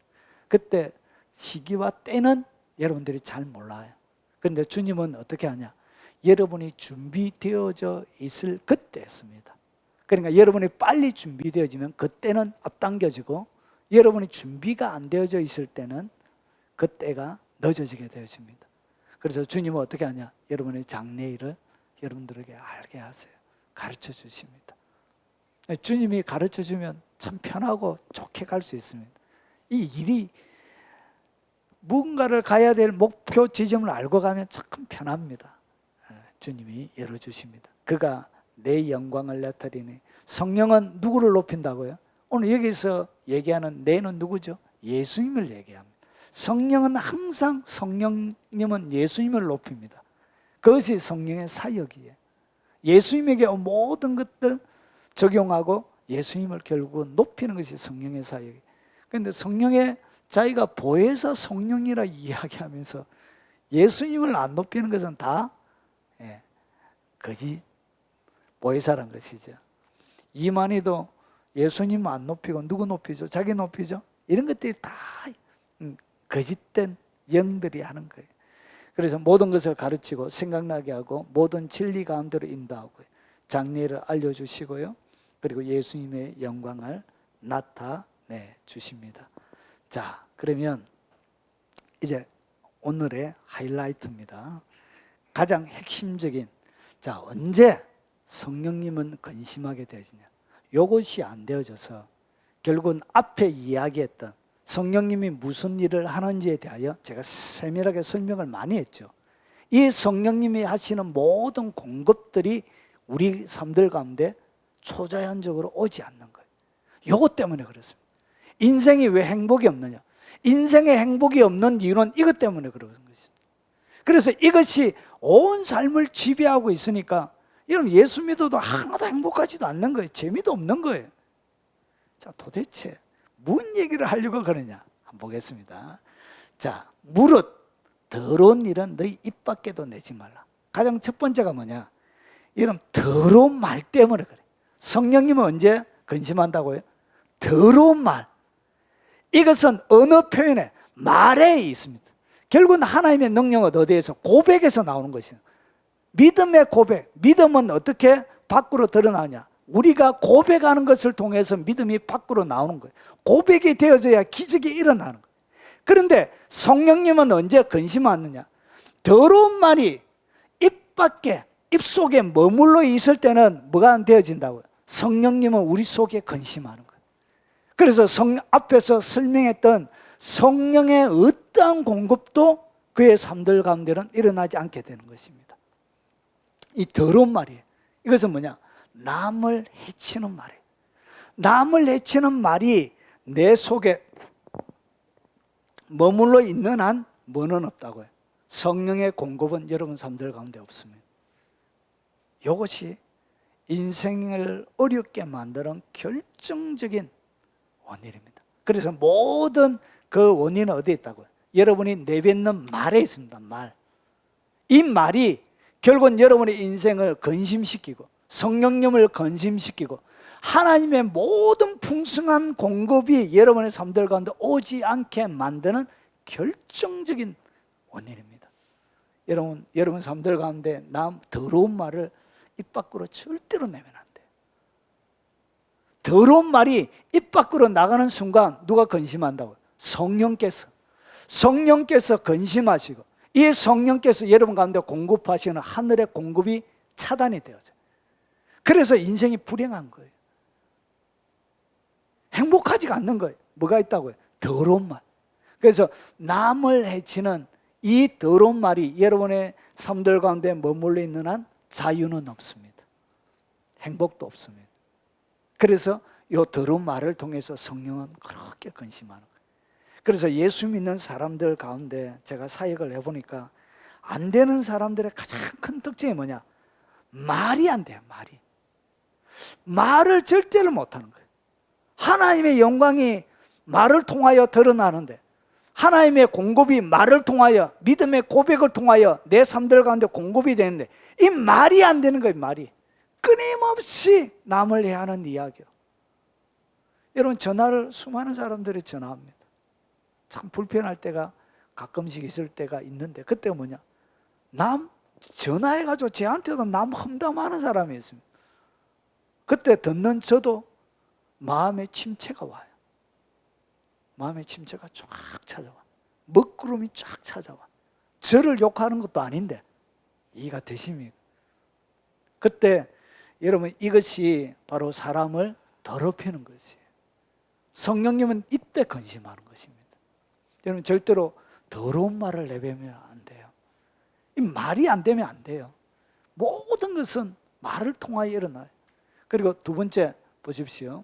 그때 시기와 때는 여러분들이 잘 몰라요. 그런데 주님은 어떻게 하냐? 여러분이 준비되어져 있을 그때였습니다. 그러니까 여러분이 빨리 준비되어지면 그때는 앞당겨지고, 여러분이 준비가 안 되어져 있을 때는 그때가 늦어지게 되어집니다. 그래서 주님은 어떻게 하냐? 여러분의 장래일을 여러분들에게 알게 하세요. 가르쳐 주십니다. 주님이 가르쳐 주면 참 편하고 좋게 갈 수 있습니다. 이 일이 무언가를 가야 될 목표 지점을 알고 가면 참 편합니다. 주님이 열어주십니다. 그가 내 영광을 나타내니. 성령은 누구를 높인다고요? 오늘 여기서 얘기하는 내는 누구죠? 예수님을 얘기합니다. 성령은 항상, 성령님은 예수님을 높입니다. 그것이 성령의 사역이에요. 예수님에게 모든 것들 적용하고 예수님을 결국은 높이는 것이 성령의 사역이에요. 그런데 성령의 자기가 보혜사 성령이라 이야기하면서 예수님을 안 높이는 것은 다 거짓 보혜사란 것이죠. 이만희도 예수님 안 높이고 누구 높이죠? 자기 높이죠? 이런 것들이 다 거짓된 영들이 하는 거예요. 그래서 모든 것을 가르치고 생각나게 하고 모든 진리 가운데로 인도하고 장례를 알려주시고요. 그리고 예수님의 영광을 나타내 주십니다. 자, 그러면 이제 오늘의 하이라이트입니다. 가장 핵심적인, 자, 언제 성령님은 근심하게 되지냐? 이것이 안 되어져서 결국은 앞에 이야기했던 성령님이 무슨 일을 하는지에 대하여 제가 세밀하게 설명을 많이 했죠. 이 성령님이 하시는 모든 공급들이 우리 삶들 가운데 초자연적으로 오지 않는 거예요. 이것 때문에 그렇습니다. 인생이 왜 행복이 없느냐? 인생에 행복이 없는 이유는 이것 때문에 그런 것입니다. 그래서 이것이 온 삶을 지배하고 있으니까 여러분 예수 믿어도 하나도 행복하지도 않는 거예요. 재미도 없는 거예요. 자, 도대체 무슨 얘기를 하려고 그러냐? 한번 보겠습니다. 자, 무릇 더러운 일은 너희 입 밖에도 내지 말라. 가장 첫 번째가 뭐냐? 이런 더러운 말 때문에 그래. 성령님은 언제 근심한다고요? 더러운 말. 이것은 언어 표현에 말에 있습니다. 결국은 하나님의 능력은 어디에서? 고백에서 나오는 것이에요. 믿음의 고백. 믿음은 어떻게 밖으로 드러나냐? 우리가 고백하는 것을 통해서 믿음이 밖으로 나오는 거예요. 고백이 되어져야 기적이 일어나는 거예요. 그런데 성령님은 언제 근심하느냐? 더러운 말이 입 밖에, 입 속에 머물러 있을 때는 뭐가 안 되어진다고요? 성령님은 우리 속에 근심하는 거예요. 그래서 앞에서 설명했던 성령의 어떠한 공급도 그의 삶들 가운데는 일어나지 않게 되는 것입니다. 이 더러운 말이에요. 이것은 뭐냐? 남을 해치는 말이에요. 남을 해치는 말이 내 속에 머물러 있는 한 뭐는 없다고요. 성령의 공급은 여러분 삶들 가운데 없습니다. 이것이 인생을 어렵게 만드는 결정적인 원인입니다. 그래서 모든 그 원인은 어디에 있다고요? 여러분이 내뱉는 말에 있습니다. 말. 이 말이 결국은 여러분의 인생을 근심시키고 성령님을 근심시키고 하나님의 모든 풍성한 공급이 여러분의 삶들 가운데 오지 않게 만드는 결정적인 원인입니다. 여러분 삶들 가운데 더러운 말을 입 밖으로 절대로 내면 안 돼요. 더러운 말이 입 밖으로 나가는 순간 누가 근심한다고요? 성령께서 근심하시고 이 성령께서 여러분 가운데 공급하시는 하늘의 공급이 차단이 되어져요. 그래서 인생이 불행한 거예요. 행복하지가 않는 거예요. 뭐가 있다고요? 더러운 말. 그래서 남을 해치는 이 더러운 말이 여러분의 삶들 가운데 머물러 있는 한 자유는 없습니다. 행복도 없습니다. 그래서 이 더러운 말을 통해서 성령은 그렇게 근심하는 거예요. 그래서 예수 믿는 사람들 가운데 제가 사역을 해보니까 안 되는 사람들의 가장 큰 특징이 뭐냐? 말이 안 돼요. 말을 절대로 못하는 거예요. 하나님의 영광이 말을 통하여 드러나는데 하나님의 공급이 말을 통하여 믿음의 고백을 통하여 내 삶들 가운데 공급이 되는데 이 말이 안 되는 거예요. 말이 끊임없이 남을 해하는 이야기로. 여러분 전화를 수많은 사람들이 전화합니다. 참 불편할 때가 가끔씩 있을 때가 있는데 그때가 뭐냐? 남 전화해가지고 쟤한테도 남 험담하는 사람이 있습니다. 그때 듣는 저도 마음의 침체가 와요. 마음의 침체가 쫙 찾아와. 먹구름이 쫙 찾아와. 저를 욕하는 것도 아닌데 이해가 되십니까? 그때 여러분 이것이 바로 사람을 더럽히는 것이에요. 성령님은 이때 근심하는 것입니다. 여러분 절대로 더러운 말을 내뱉으면 안 돼요. 이 말이 안 되면 안 돼요. 모든 것은 말을 통하여 일어나요. 그리고 두 번째 보십시오.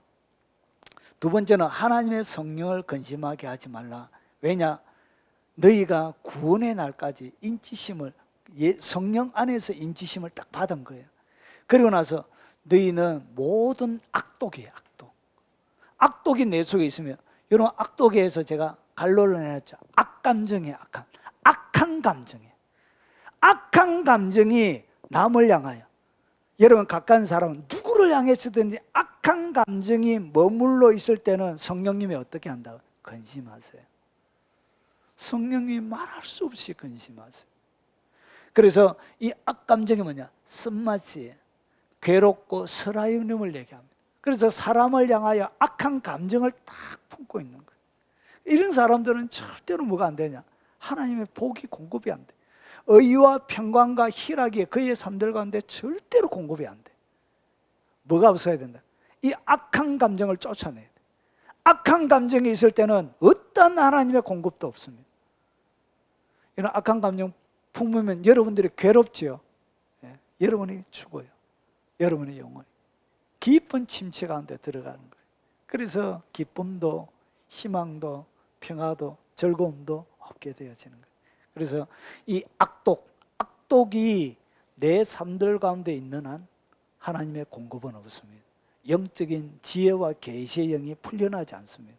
두 번째는 하나님의 성령을 근심하게 하지 말라. 왜냐? 너희가 구원의 날까지 인치심을 성령 안에서 인지심을 딱 받은 거예요. 그리고 나서 너희는 모든 악독이에요. 악독이 내 속에 있으면, 여러분 악독에서 제가 갈로를 내놨죠. 악감정이에요. 악한 감정이에요. 악한 감정이 남을 향하여, 여러분 가까운 사람은 누구를 향해서든지 악한 감정이 머물러 있을 때는 성령님이 어떻게 한다고? 근심하세요. 성령님이 말할 수 없이 근심하세요. 그래서 이 악감정이 뭐냐? 쓴맛이에요. 괴롭고 서라임을 얘기합니다. 그래서 사람을 향하여 악한 감정을 딱 품고 있는 거예요. 이런 사람들은 절대로 뭐가 안 되냐? 하나님의 복이 공급이 안 돼. 의와 평강과 희락이 그의 삶들 가운데 절대로 공급이 안 돼. 뭐가 없어야 된다? 이 악한 감정을 쫓아내야 돼. 악한 감정이 있을 때는 어떤 하나님의 공급도 없습니다. 이런 악한 감정 품으면 여러분들이 괴롭지요. 예, 여러분이 죽어요. 여러분의 영혼이 깊은 침체 가운데 들어가는 거예요. 그래서 기쁨도 희망도 평화도 즐거움도 없게 되어지는 거예요. 그래서 이 악독이 내 삶들 가운데 있는 한 하나님의 공급은 없습니다. 영적인 지혜와 계시의 영이 풀려나지 않습니다.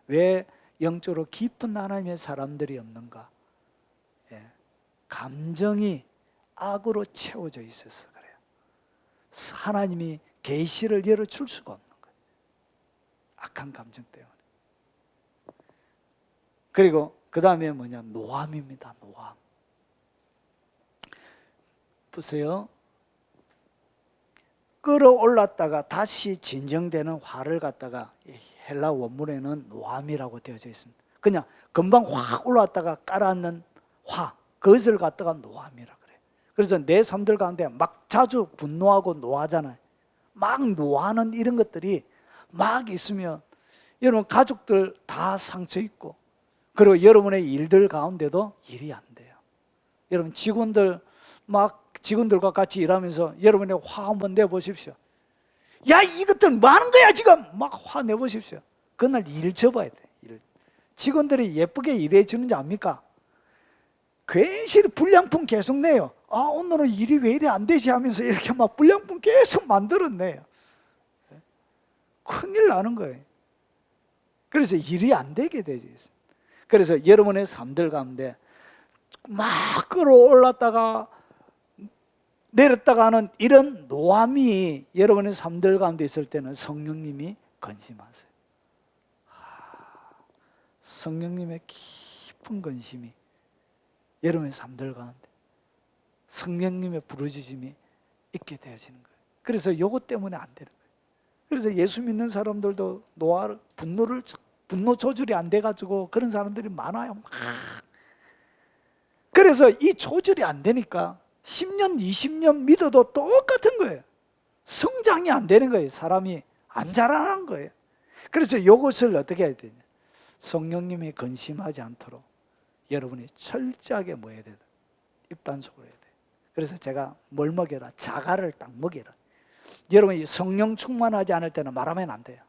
왜 영적으로 깊은 하나님의 사람들이 없는가? 예, 감정이 악으로 채워져 있어서 그래요. 하나님이 계시를 열어줄 수가 없는 거예요. 악한 감정 때문에. 그리고 그 다음에 뭐냐? 노함입니다. 노함. 보세요. 끌어올랐다가 다시 진정되는 화를 갖다가 헬라 원문에는 노함이라고 되어져 있습니다. 그냥 금방 확 올라왔다가 깔아앉는 화, 그것을 갖다가 노함이라 그래요. 그래서 내 삶들 가운데 막 자주 분노하고 노하잖아요. 막 노하는 이런 것들이 막 있으면 여러분 가족들 다 상처 있고, 그리고 여러분의 일들 가운데도 일이 안 돼요. 여러분 직원들과 같이 일하면서 여러분의 화 한번 내보십시오. 야, 이것들 뭐 하는 거야 지금? 막 화 내보십시오. 그날 일 접어야 돼. 직원들이 예쁘게 일해 주는지 압니까? 괜시리 불량품 계속 내요. 아, 오늘은 일이 왜 이래 안 되지 하면서 이렇게 막 불량품 계속 만들어내요. 큰일 나는 거예요. 그래서 일이 안 되게 되죠. 그래서 여러분의 삶들 가운데 막 끌어올랐다가 내렸다가 하는 이런 노함이 여러분의 삶들 가운데 있을 때는 성령님이 근심하세요. 성령님의 깊은 근심이 여러분의 삶들 가운데, 성령님의 부르짖음이 있게 되어지는 거예요. 그래서 요것 때문에 안 되는 거예요. 그래서 예수 믿는 사람들도 분노 조절이 안 돼가지고 그런 사람들이 많아요. 막. 그래서 이 조절이 안 되니까 10년, 20년 믿어도 똑같은 거예요. 성장이 안 되는 거예요. 사람이 안 자라는 거예요. 그래서 이것을 어떻게 해야 되냐? 성령님이 근심하지 않도록 여러분이 철저하게 뭐 해야 되나? 입단속을 해야 돼. 그래서 제가 뭘 먹여라? 자갈을 딱 먹여라. 여러분이 성령 충만하지 않을 때는 말하면 안 돼요.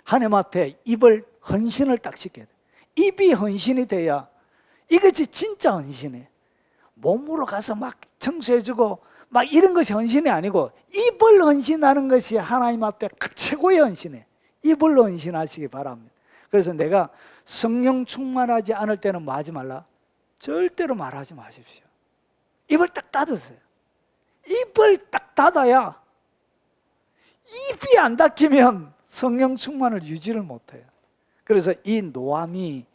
하나님 앞에 입을 헌신을 딱 시켜야 돼. 입이 헌신이 돼야 이것이 진짜 헌신이에요. 몸으로 가서 막 청소해주고 막 이런 것이 헌신이 아니고 입을 헌신하는 것이 하나님 앞에 최고의 헌신이에요. 입을 헌신하시기 바랍니다. 그래서 내가 성령 충만하지 않을 때는 뭐 하지 말라? 절대로 말하지 마십시오. 입을 딱 닫으세요. 입을 딱 닫아야, 입이 안 닫히면 성령 충만을 유지를 못해요. 그래서 이 노함이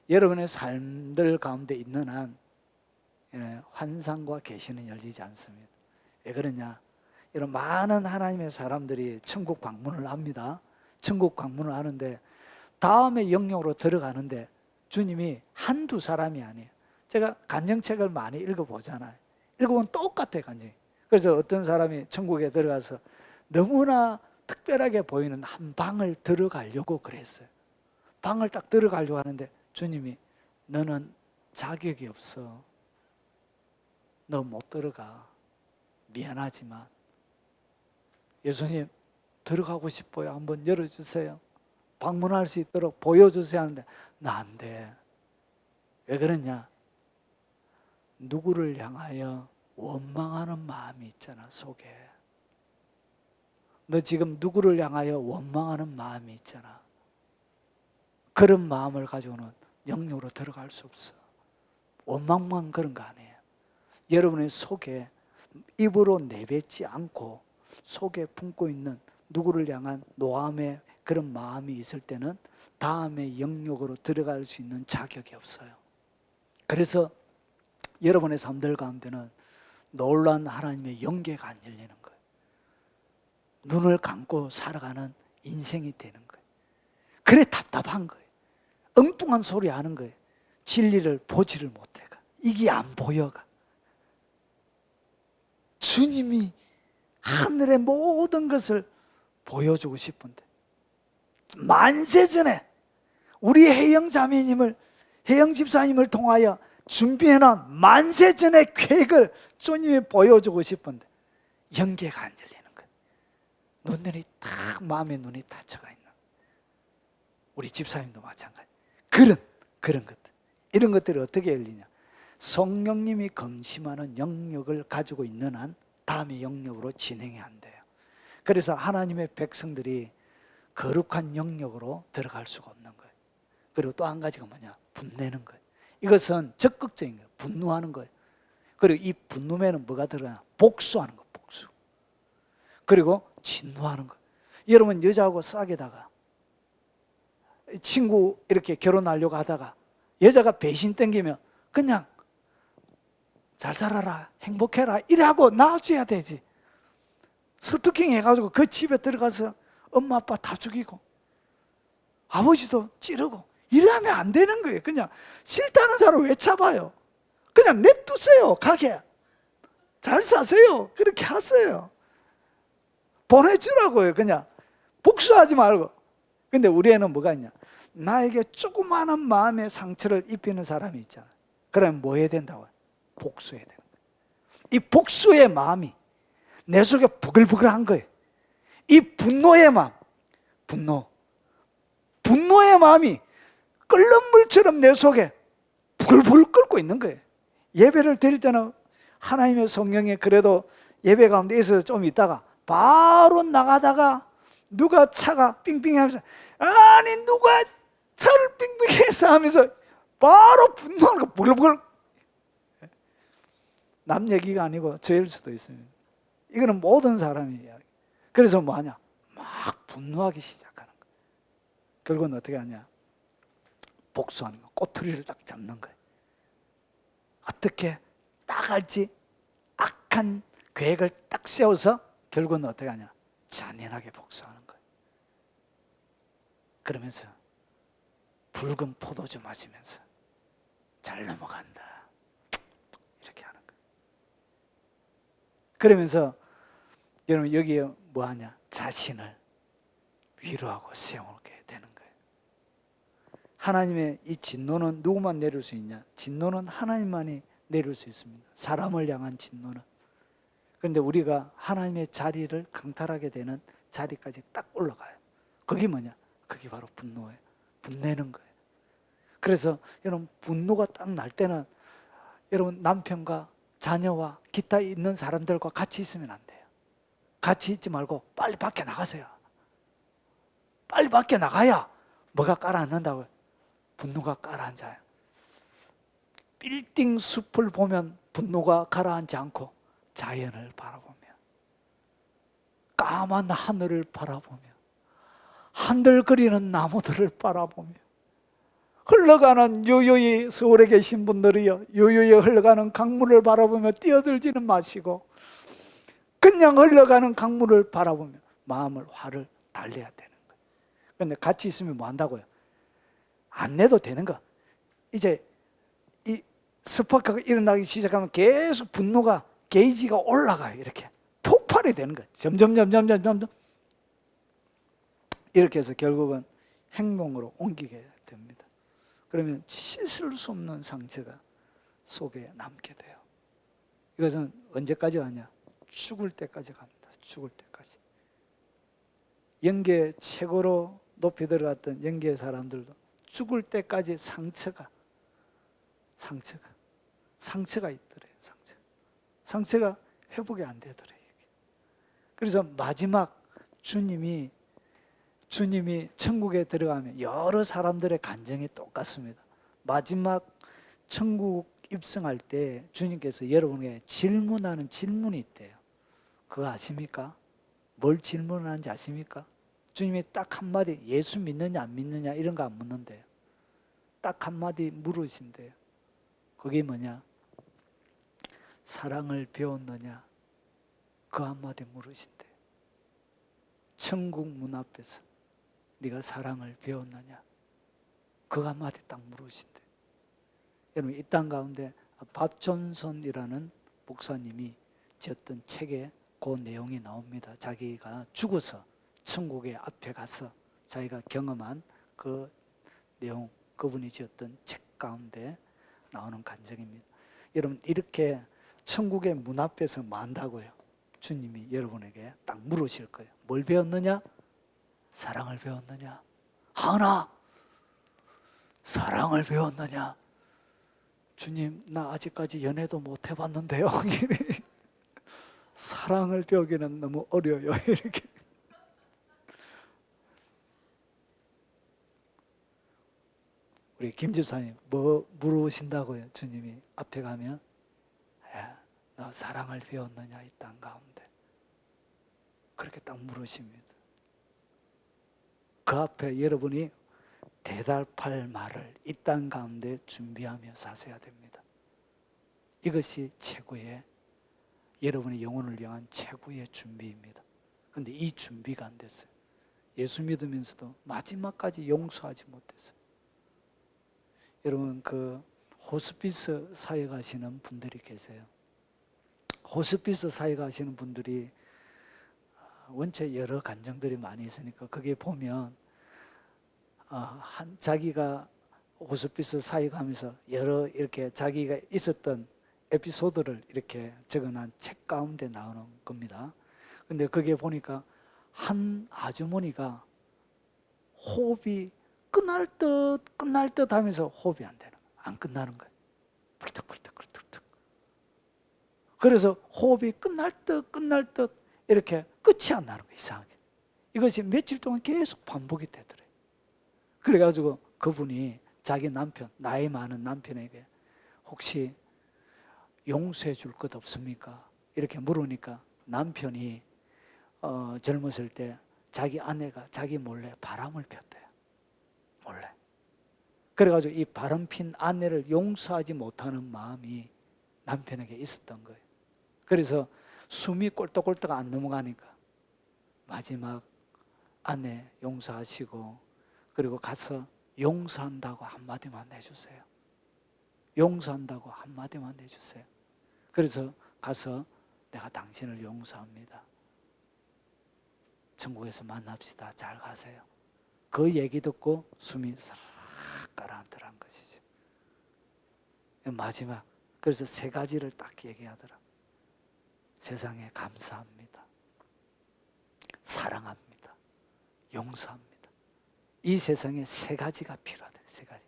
여러분의 삶들 가운데 있는 한 환상과 계시는 열리지 않습니다. 왜 그러냐? 이런 많은 하나님의 사람들이 천국 방문을 합니다. 천국 방문을 하는데 다음에 영역으로 들어가는데 주님이 한두 사람이 아니에요. 제가 간증책을 많이 읽어보잖아요. 읽어보면 똑같아요, 간증이. 그래서 어떤 사람이 천국에 들어가서 너무나 특별하게 보이는 한 방을 들어가려고 그랬어요. 방을 딱 들어가려고 하는데 주님이 너는 자격이 없어. 너 못 들어가. 미안하지만. 예수님 들어가고 싶어요. 한번 열어주세요. 방문할 수 있도록 보여주세요 하는데 나 안 돼. 왜 그러냐? 누구를 향하여 원망하는 마음이 있잖아, 속에. 너 지금 누구를 향하여 원망하는 마음이 있잖아. 그런 마음을 가지고는 영역으로 들어갈 수 없어. 원망만 그런 거 아니에요. 여러분의 속에 입으로 내뱉지 않고 속에 품고 있는 누구를 향한 노함의 그런 마음이 있을 때는 다음의 영역으로 들어갈 수 있는 자격이 없어요. 그래서 여러분의 삶들 가운데는 놀라운 하나님의 영계가 안 열리는 거예요. 눈을 감고 살아가는 인생이 되는 거예요. 그래 답답한 거예요. 엉뚱한 소리 하는 거예요. 진리를 보지를 못해가. 이게 안 보여가. 주님이 하늘의 모든 것을 보여주고 싶은데 만세전에 우리 혜영 자매님을, 혜영 집사님을 통하여 준비해놓은 만세전의 계획을 주님이 보여주고 싶은데 연계가 안 열리는 거예요. 눈들이 딱 마음의 눈이 닫혀가 있는, 우리 집사님도 마찬가지. 그런 것들, 이런 것들이 어떻게 열리냐? 성령님이 검심하는 영역을 가지고 있는 한 다음의 영역으로 진행이 안 돼요. 그래서 하나님의 백성들이 거룩한 영역으로 들어갈 수가 없는 거예요. 그리고 또 한 가지가 뭐냐? 분내는 거예요. 이것은 적극적인 거예요. 분노하는 거예요. 그리고 이 분노에는 뭐가 들어가냐? 복수하는 거예요. 복수. 그리고 진노하는 거예요. 여러분 여자하고 싸게다가 친구 이렇게 결혼하려고 하다가 여자가 배신 땡기면 그냥 잘 살아라, 행복해라 이래 하고 놔줘야 되지. 스토킹 해가지고 그 집에 들어가서 엄마 아빠 다 죽이고 아버지도 찌르고 이러면 안 되는 거예요. 그냥 싫다는 사람 왜 잡아요? 그냥 냅두세요. 가게 잘 사세요. 그렇게 하세요. 보내주라고요. 그냥 복수하지 말고. 근데 우리 애는 뭐가 있냐? 나에게 조그마한 마음의 상처를 입히는 사람이 있잖아. 그러면 뭐 해야 된다고요? 복수해야 되는 거예요. 이 복수의 마음이 내 속에 부글부글한 거예요. 이 분노의 마음, 분노의 마음이 끓는 물처럼 내 속에 부글부글 끓고 있는 거예요. 예배를 드릴 때는 하나님의 성령이 그래도 예배 가운데 있어서 좀 있다가 바로 나가다가 누가 차가 빙빙하면서 아니 누가 차를 빙빙해서 하면서 바로 분노하는 거 부글부글. 남 얘기가 아니고 저일 수도 있습니다. 이거는 모든 사람이 이야기. 그래서 뭐하냐? 막 분노하기 시작하는 거예요. 결국은 어떻게 하냐? 복수하는 거. 꼬투리를 딱 잡는 거예요. 어떻게 딱 할지 악한 계획을 딱 세워서 결국은 어떻게 하냐? 잔인하게 복수하는 거예요. 그러면서 붉은 포도주 마시면서 잘 넘어간다. 이렇게 하는 거예요. 그러면서 여러분 여기에 뭐 하냐? 자신을 위로하고 세우게 되는 거예요. 하나님의 이 진노는 누구만 내릴 수 있냐? 진노는 하나님만이 내릴 수 있습니다. 사람을 향한 진노는. 그런데 우리가 하나님의 자리를 강탈하게 되는 자리까지 딱 올라가요. 그게 뭐냐? 그게 바로 분노예요. 분내는 거예요. 그래서 여러분 분노가 딱 날 때는 여러분 남편과 자녀와 기타 있는 사람들과 같이 있으면 안 돼요. 같이 있지 말고 빨리 밖에 나가세요. 빨리 밖에 나가야 뭐가 깔아앉는다고요? 분노가 깔아앉아요. 빌딩 숲을 보면 분노가 가라앉지 않고 자연을 바라보며 까만 하늘을 바라보며 한들거리는 나무들을 바라보며 흘러가는 요요히 서울에 계신 분들이요 요요히 흘러가는 강물을 바라보며 뛰어들지는 마시고 그냥 흘러가는 강물을 바라보며 마음을 화를 달래야 되는 거예요. 그런데 같이 있으면 뭐 한다고요? 안 내도 되는 거. 이제 이 스파크가 일어나기 시작하면 계속 분노가 게이지가 올라가요. 이렇게 폭발이 되는 거예요. 점점 이렇게 해서 결국은 행동으로 옮기게 됩니다. 그러면 씻을 수 없는 상처가 속에 남게 돼요. 이것은 언제까지 가냐? 죽을 때까지 갑니다. 죽을 때까지. 영계 최고로 높이 들어갔던 영계 사람들도 죽을 때까지 상처가 상처가 있더래요. 상처가 회복이 안 되더래요. 그래서 마지막 주님이 천국에 들어가면 여러 사람들의 간증이 똑같습니다. 마지막 천국 입성할 때 주님께서 여러분에게 질문하는 질문이 있대요. 그거 아십니까? 뭘 질문하는지 아십니까? 주님이 딱 한마디, 예수 믿느냐 안 믿느냐 이런 거 안 묻는데요. 딱 한마디 물으신대요. 그게 뭐냐? 사랑을 배웠느냐? 그 한마디 물으신대요. 천국 문 앞에서 네가 사랑을 배웠느냐? 그 한마디 딱 물으신대요. 여러분, 이 땅 가운데 밥존손이라는 목사님이 지었던 책에 그 내용이 나옵니다. 자기가 죽어서 천국의 앞에 가서 자기가 경험한 그 내용, 그분이 지었던 책 가운데 나오는 간증입니다. 여러분, 이렇게 천국의 문 앞에서 뭐 한다고요? 주님이 여러분에게 딱 물으실 거예요. 뭘 배웠느냐? 사랑을 배웠느냐? 하나, 사랑을 배웠느냐? 주님, 나 아직까지 연애도 못 해봤는데요. 사랑을 배우기는 너무 어려요. 이렇게. 우리 김 집사님 뭐 물으신다고요? 주님이 앞에 가면 너 사랑을 배웠느냐 이 땅 가운데. 그렇게 딱 물으십니다. 그 앞에 여러분이 대답할 말을 이 땅 가운데 준비하며 사셔야 됩니다. 이것이 최고의, 여러분의 영혼을 향한 최고의 준비입니다. 그런데 이 준비가 안 됐어요. 예수 믿으면서도 마지막까지 용서하지 못했어요. 여러분, 그 호스피스 사회 가시는 분들이 계세요. 호스피스 사회 가시는 분들이 원체 여러 간증들이 많이 있으니까 거기에 보면 자기가 호스피스 사회 가면서 여러 이렇게 자기가 있었던 에피소드를 이렇게 적어놓은 책 가운데 나오는 겁니다. 근데 거기에 보니까 한 아주머니가 호흡이 끝날 듯 하면서 호흡이 안 되는 거예요. 안 끝나는 거예요. 펄떡펄떡. 그래서 호흡이 끝날 듯 이렇게 끝이 안 나는 거예요. 이상하게. 이것이 며칠 동안 계속 반복이 되더래요. 그래가지고 그분이 자기 남편, 나이 많은 남편에게 혹시 용서해 줄 것 없습니까? 이렇게 물으니까 남편이 젊었을 때 자기 아내가 자기 몰래 바람을 폈대요. 몰래. 그래가지고 이 바람 핀 아내를 용서하지 못하는 마음이 남편에게 있었던 거예요. 그래서 숨이 꼴떡꼴떡 안 넘어가니까 마지막 아내 용서하시고 그리고 가서 용서한다고 한마디만 해주세요. 용서한다고 한마디만 해주세요. 그래서 가서 내가 당신을 용서합니다. 천국에서 만납시다. 잘 가세요. 그 얘기 듣고 숨이 싹 가라앉더란 것이죠. 마지막, 그래서 세 가지를 딱 얘기하더라. 세상에 감사합니다. 사랑합니다. 용서합니다. 이 세상에 세 가지가 필요하다. 세 가지.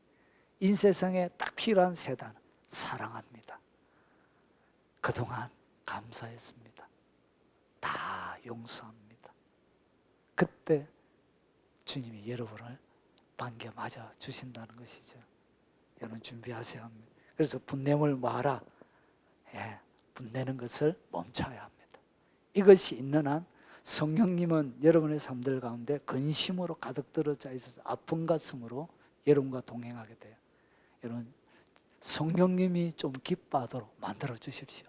이 세상에 딱 필요한 세 단어. 사랑합니다. 그동안 감사했습니다. 다 용서합니다. 그때 주님이 여러분을 반겨 맞아 주신다는 것이죠. 여러분 준비하셔야 합니다. 그래서 분냄을 마라. 분내는 것을 멈춰야 합니다. 이것이 있는 한 성령님은 여러분의 삶들 가운데 근심으로 가득 들어져 있어서 아픈 가슴으로 여러분과 동행하게 돼요. 여러분, 성령님이 좀 기뻐하도록 만들어 주십시오.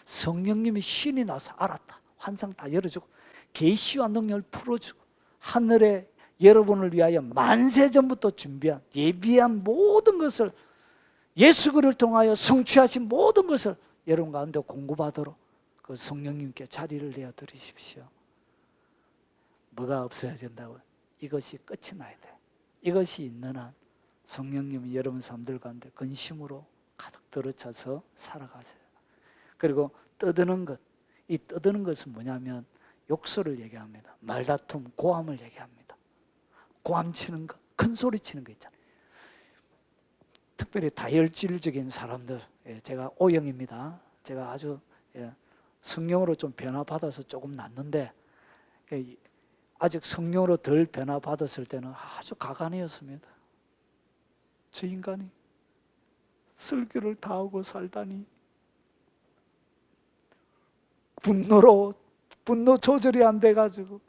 성령님이 신이 나서 알았다. 환상 다 열어주고 계시와 능력을 풀어주고 하늘에 여러분을 위하여 만세전부터 준비한 예비한 모든 것을 예수 그리스도를 통하여 성취하신 모든 것을 여러분 가운데 공급하도록 그 성령님께 자리를 내어 드리십시오. 뭐가 없어야 된다고요? 이것이 끝이 나야 돼. 이것이 있는 한 성령님이 여러분 삶들 가운데 근심으로 가득 들어차서 살아가세요. 그리고 떠드는 것, 이 떠드는 것은 뭐냐면 욕설을 얘기합니다. 말다툼, 고함을 얘기합니다. 고함 치는 거, 큰 소리 치는 거 있잖아요. 특별히 다혈질적인 사람들, 제가 O형입니다. 제가 아주 성령으로 좀 변화받아서 조금 낫는데 아직 성령으로 덜 변화받았을 때는 아주 가관이었습니다. 저 인간이 설교를 다 하고 살다니 분노 조절이 안 돼가지고.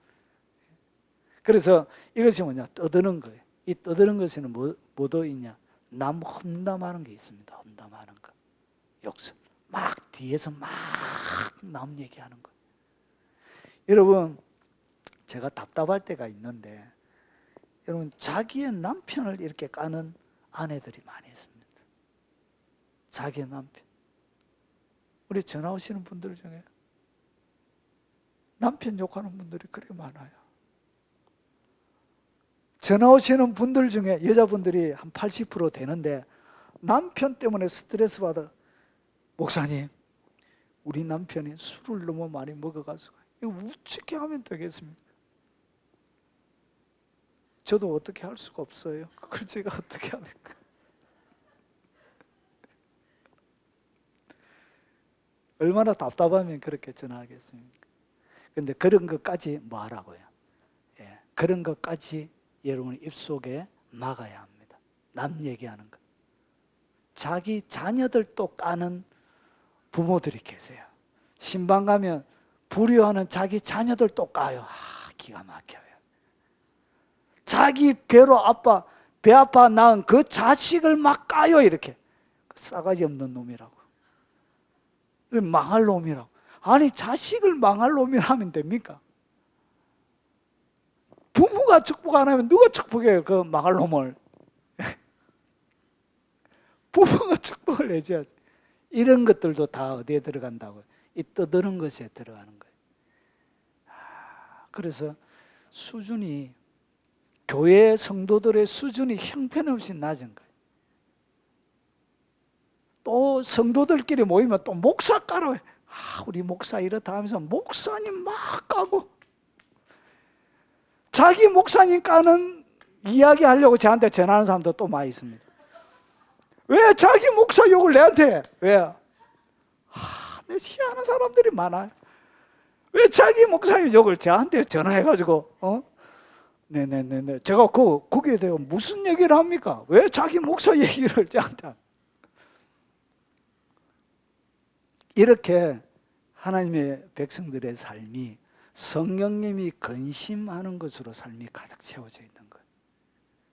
그래서 이것이 뭐냐, 떠드는 거예요. 이 떠드는 것에는 뭐도 있냐, 남 험담하는 게 있습니다. 험담하는 거, 욕설, 막 뒤에서 막 남 얘기하는 거. 여러분, 제가 답답할 때가 있는데, 여러분, 자기의 남편을 이렇게 까는 아내들이 많이 있습니다. 자기의 남편. 우리 전화 오시는 분들 중에 남편 욕하는 분들이 그렇게 많아요. 전화 오시는 분들 중에 여자분들이 한 80% 되는데 남편 때문에 스트레스 받아. 목사님, 우리 남편이 술을 너무 많이 먹어가지고 이거 어떻게 하면 되겠습니까? 저도 어떻게 할 수가 없어요. 그걸 제가 어떻게 합니까? 얼마나 답답하면 그렇게 전화하겠습니까? 근데 그런 것까지 뭐 하라고요? 그런 것까지 여러분 입속에 막아야 합니다. 남 얘기하는 거. 자기 자녀들도 까는 부모들이 계세요. 신방 가면 불효하는 자기 자녀들도 까요. 기가 막혀요. 자기 배 아파 낳은 그 자식을 막 까요. 이렇게 싸가지 없는 놈이라고, 망할 놈이라고. 아니, 자식을 망할 놈이라 하면 됩니까? 부모가 축복 안 하면 누가 축복해요? 그 망할 놈을. 부모가 축복을 해줘야지. 이런 것들도 다 어디에 들어간다고요? 이 떠드는 것에 들어가는 거예요. 그래서 수준이, 교회 성도들의 수준이 형편없이 낮은 거예요. 또 성도들끼리 모이면 또 목사 까라. 우리 목사 이렇다 하면서 목사님 막 까고, 자기 목사님 까는 이야기 하려고 저한테 전화하는 사람도 또 많이 있습니다. 왜 자기 목사 욕을 내한테 해? 왜? 내 희한한 사람들이 많아요. 왜 자기 목사님 욕을 저한테 전화해가지고, 네네네네. 제가 거기에 대해 무슨 얘기를 합니까? 왜 자기 목사 얘기를 저한테 합니까? 이렇게 하나님의 백성들의 삶이 성령님이 근심하는 것으로 삶이 가득 채워져 있는 거예요.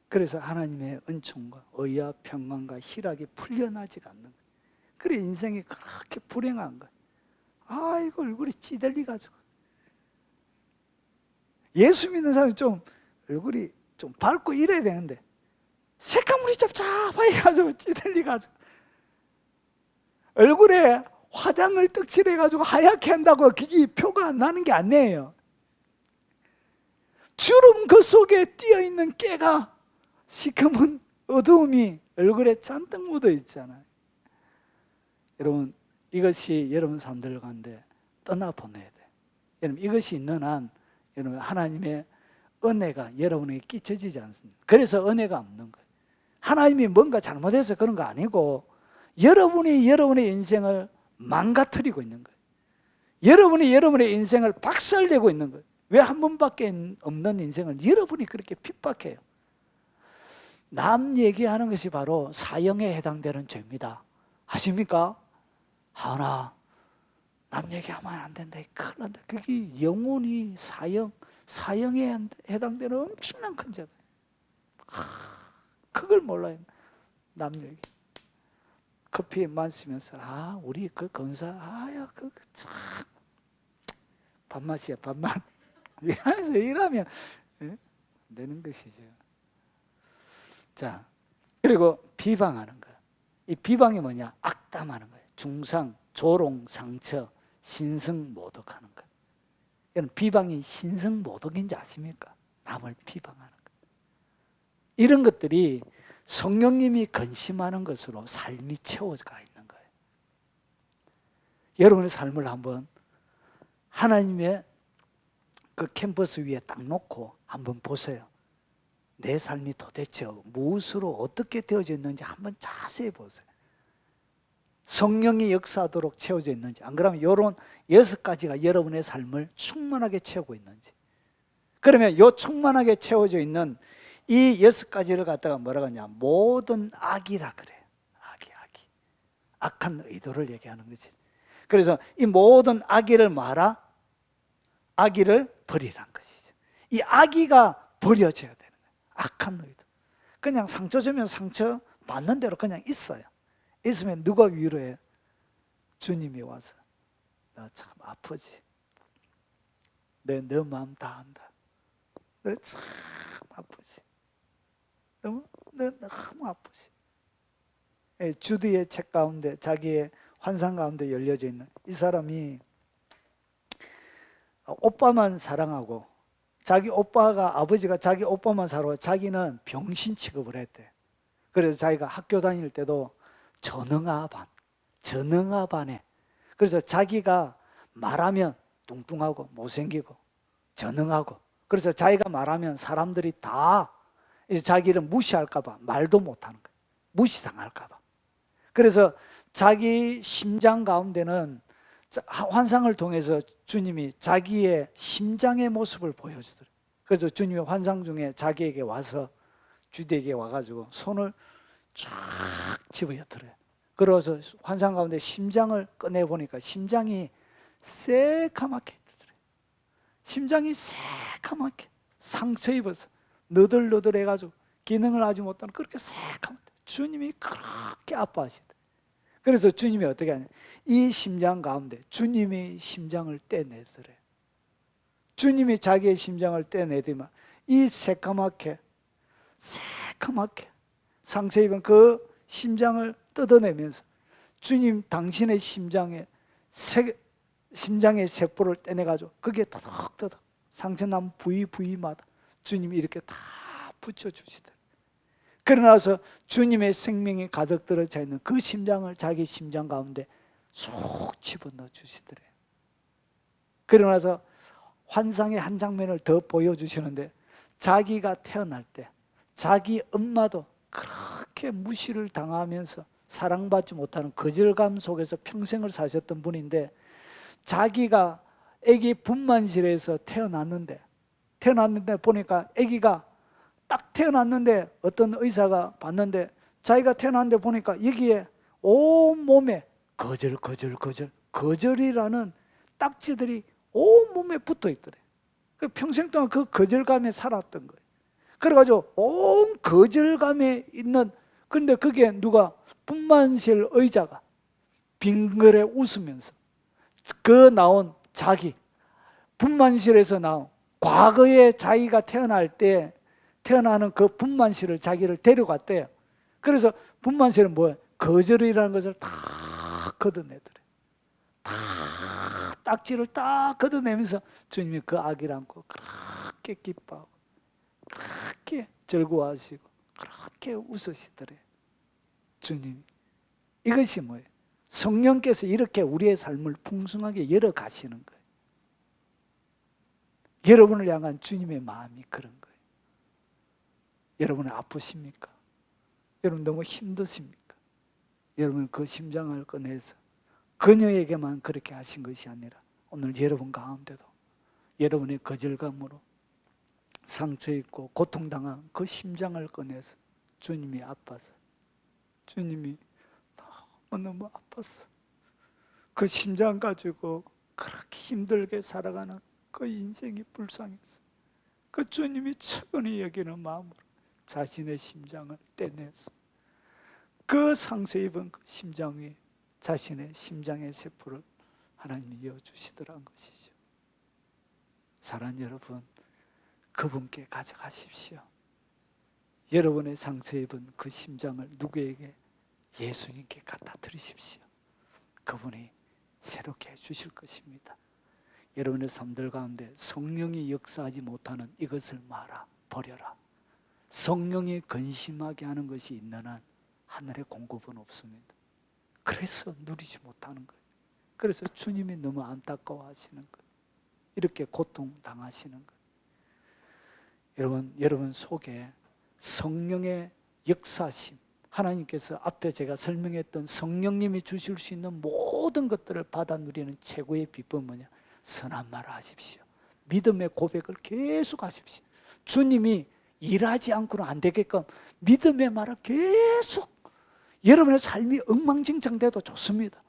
그래서 하나님의 은총과 의와 평강과 희락이 풀려나지가 않는 거예요. 그래 인생이 그렇게 불행한 거예요. 아이고, 얼굴이 찌들리가지고. 예수 믿는 사람이 좀 얼굴이 좀 밝고 이래야 되는데 색감물이 짭짭해가지고 찌들리가지고, 얼굴에 화장을 떡칠해가지고 하얗게 한다고 그게 표가 안 나는 게 아니에요. 주름 그 속에 띄어있는 깨가, 시커먼 어두움이 얼굴에 잔뜩 묻어 있잖아요. 여러분, 이것이 여러분 삶들 가운데 떠나보내야 돼. 여러분, 이것이 있는 한 여러분 하나님의 은혜가 여러분에게 끼쳐지지 않습니다. 그래서 은혜가 없는 거예요. 하나님이 뭔가 잘못해서 그런 거 아니고 여러분이 여러분의 인생을 망가뜨리고 있는 거예요. 여러분이 여러분의 인생을 박살내고 있는 거예요. 왜 한 번밖에 없는 인생을 여러분이 그렇게 핍박해요? 남 얘기하는 것이 바로 사형에 해당되는 죄입니다. 아십니까? 하나, 남 얘기하면 안 된다. 큰일 난다. 그게 영원히 사형에 해당되는 엄청난 큰 죄다. 그걸 몰라요. 남 얘기. 커피 마시면서 우리 그 건사 참 밥맛이야, 밥맛. 이러면서 일하면 안 되는 것이죠. 자, 그리고 비방하는 거예요. 이 비방이 뭐냐? 악담하는 거예요. 중상, 조롱, 상처, 신성모독하는 거예요. 여러분, 비방이 신성모독인지 아십니까? 남을 비방하는 거예요. 이런 것들이 성령님이 근심하는 것으로 삶이 채워가 있는 거예요. 여러분의 삶을 한번 하나님의 그 캔버스 위에 딱 놓고 한번 보세요. 내 삶이 도대체 무엇으로 어떻게 되어져 있는지 한번 자세히 보세요. 성령이 역사하도록 채워져 있는지, 안 그러면 이런 6가지가 여러분의 삶을 충만하게 채우고 있는지. 그러면 이 충만하게 채워져 있는 이 6가지를 갖다가 뭐라고 하냐, 모든 악이라 그래요. 악이. 악한 의도를 얘기하는 거지. 그래서 이 모든 악의를 말아, 악의를 버리란 것이죠. 이 악의가 버려져야 되는 거예요. 악한 의도. 그냥 상처 주면 상처 받는 대로 그냥 있어요. 있으면 누가 위로해? 주님이 와서 너 참 아프지? 너 마음 다 안다. 너 참 아프지? 너 너무 아프지? 주드의 책 가운데, 자기의 환상 가운데 열려져 있는 이 사람이 오빠만 사랑하고, 자기 오빠가, 아버지가 자기 오빠만 사랑하고 자기는 병신 취급을 했대. 그래서 자기가 학교 다닐 때도 전능아반에. 그래서 자기가 말하면 뚱뚱하고 못생기고 전능하고, 그래서 자기가 말하면 사람들이 다 자기를 무시할까봐 말도 못하는 거예요. 무시당할까봐. 그래서 자기 심장 가운데는 환상을 통해서 주님이 자기의 심장의 모습을 보여주더래요. 그래서 주님이 환상 중에 자기에게 와서, 주디에게 와가지고 손을 쫙 집어였더래요. 그래서 환상 가운데 심장을 꺼내보니까 심장이 새카맣게 있더래요. 심장이 새카맣게 상처 입어서 너덜너덜해가지고 기능을 하지 못하는, 그렇게 새카맣게 주님이 그렇게 아파하시더래요. 그래서 주님이 어떻게 하냐, 이 심장 가운데 주님이 심장을 떼내더래요. 주님이 자기의 심장을 떼내더만 이 새카맣게 상처 입은 그 심장을 뜯어내면서 주님 당신의 심장의 세포를 떼내가지고 그게 터덕터덕 상처난 부위마다 주님이 이렇게 다 붙여주시더래요. 그러나서 주님의 생명이 가득 들어차 있는 그 심장을 자기 심장 가운데 쏙 집어넣어 주시더래요. 그러나서 환상의 한 장면을 더 보여주시는데, 자기가 태어날 때 자기 엄마도 그렇게 무시를 당하면서 사랑받지 못하는 거절감 속에서 평생을 사셨던 분인데, 자기가 아기 분만실에서 태어났는데 보니까 아기가 딱 태어났는데 어떤 의사가 봤는데, 자기가 태어났는데 보니까 여기에 온몸에 거절이라는 딱지들이 온몸에 붙어 있더래. 평생 동안 그 거절감에 살았던 거예요. 그래가지고 온 거절감에 있는, 그런데 그게 누가, 분만실 의자가 빙그레 웃으면서 그 나온 자기, 분만실에서 나온 과거에 자기가 태어날 때 태어나는 그 분만실을 자기를 데려갔대요. 그래서 분만실은 뭐예요? 거절이라는 것을 다 걷어내더래. 다 딱지를 딱 걷어내면서 주님이 그 아기를 안고 그렇게 기뻐하고 그렇게 즐거워하시고 그렇게 웃으시더래. 주님, 이것이 뭐예요? 성령께서 이렇게 우리의 삶을 풍성하게 열어가시는 거예요. 여러분을 향한 주님의 마음이 그런 거예요. 여러분은 아프십니까? 여러분 너무 힘드십니까? 여러분 그 심장을 꺼내서 그녀에게만 그렇게 하신 것이 아니라 오늘 여러분 가운데도 여러분의 거절감으로 상처 입고 고통당한 그 심장을 꺼내서 주님이 아파서, 주님이 너무 아팠어, 그 심장 가지고 그렇게 힘들게 살아가는 그 인생이 불쌍해서 그 주님이 측은히 여기는 마음으로 자신의 심장을 떼내서 그 상처 입은 그 심장 위에 자신의 심장의 세포를 하나님이 이어주시더란 것이죠. 사랑하는 여러분, 그분께 가져가십시오. 여러분의 상처 입은 그 심장을 누구에게? 예수님께 갖다 드리십시오. 그분이 새롭게 해주실 것입니다. 여러분의 삶들 가운데 성령이 역사하지 못하는 이것을 말아 버려라. 성령이 근심하게 하는 것이 있는 한 하늘의 공급은 없습니다. 그래서 누리지 못하는 거예요. 그래서 주님이 너무 안타까워하시는 거예요. 이렇게 고통당하시는 거예요. 여러분 속에 성령의 역사심, 하나님께서 앞에 제가 설명했던 성령님이 주실 수 있는 모든 것들을 받아 누리는 최고의 비법은 뭐냐? 선한 말을 하십시오. 믿음의 고백을 계속 하십시오. 주님이 일하지 않고는 안 되게끔 믿음의 말을 계속, 여러분의 삶이 엉망진창돼도 좋습니다.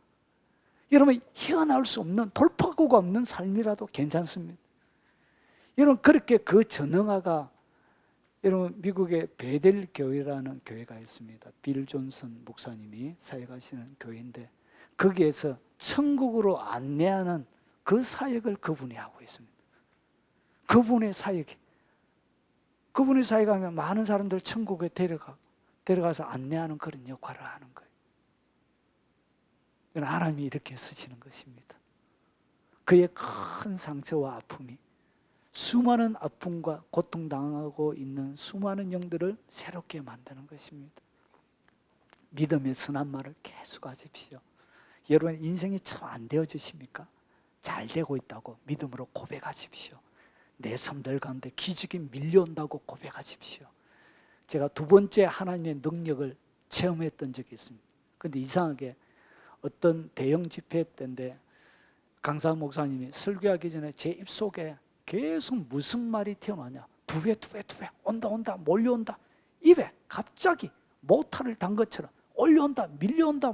여러분 헤어나올 수 없는, 돌파구가 없는 삶이라도 괜찮습니다. 여러분 그렇게 그 전능화가, 여러분 미국의 베델 교회라는 교회가 있습니다. 빌 존슨 목사님이 사역하시는 교회인데 거기에서 천국으로 안내하는 그 사역을 그분이 하고 있습니다. 그분의 사역하면 많은 사람들 천국에 데려가서 안내하는 그런 역할을 하는 거예요. 하나님이 이렇게 쓰시는 것입니다. 그의 큰 상처와 아픔이 수많은 아픔과 고통당하고 있는 수많은 영들을 새롭게 만드는 것입니다. 믿음의 선한 말을 계속 하십시오. 여러분 인생이 참 안 되어지십니까? 잘 되고 있다고 믿음으로 고백하십시오. 내 삶들 가운데 기적이 밀려온다고 고백하십시오. 제가 두 번째 하나님의 능력을 체험했던 적이 있습니다. 그런데 이상하게 어떤 대형 집회 때인데 강사 목사님이 설교하기 전에 제 입속에 계속 무슨 말이 튀어나오냐? 두 배, 온다, 몰려온다. 입에 갑자기 모타를 단 것처럼 올려온다, 밀려온다,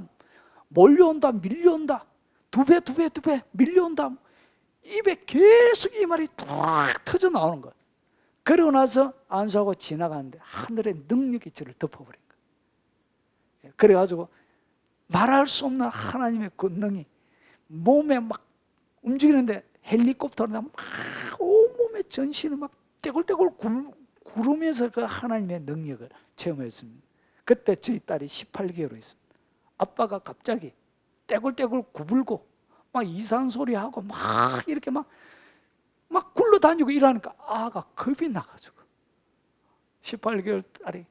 몰려온다, 밀려온다. 두 배, 밀려온다. 입에 계속 이 말이 탁 터져 나오는 거예요. 그러고 나서 안수하고 지나가는데 하늘의 능력이 저를 덮어버린 거예요. 그래가지고 말할 수 없는 하나님의 권능이 몸에 막 움직이는데 헬리콥터로 막 온몸에 전신을 막 떼굴떼굴 구르면서 그 하나님의 능력을 체험했습니다. 그때 저희 딸이 18개월로 있습니다. 아빠가 갑자기 떼굴떼굴 구불고 막 이상한 소리 하고 막 이렇게 막 굴러다니고 이러니까 아가 겁이 나가지고 18개월 딸이,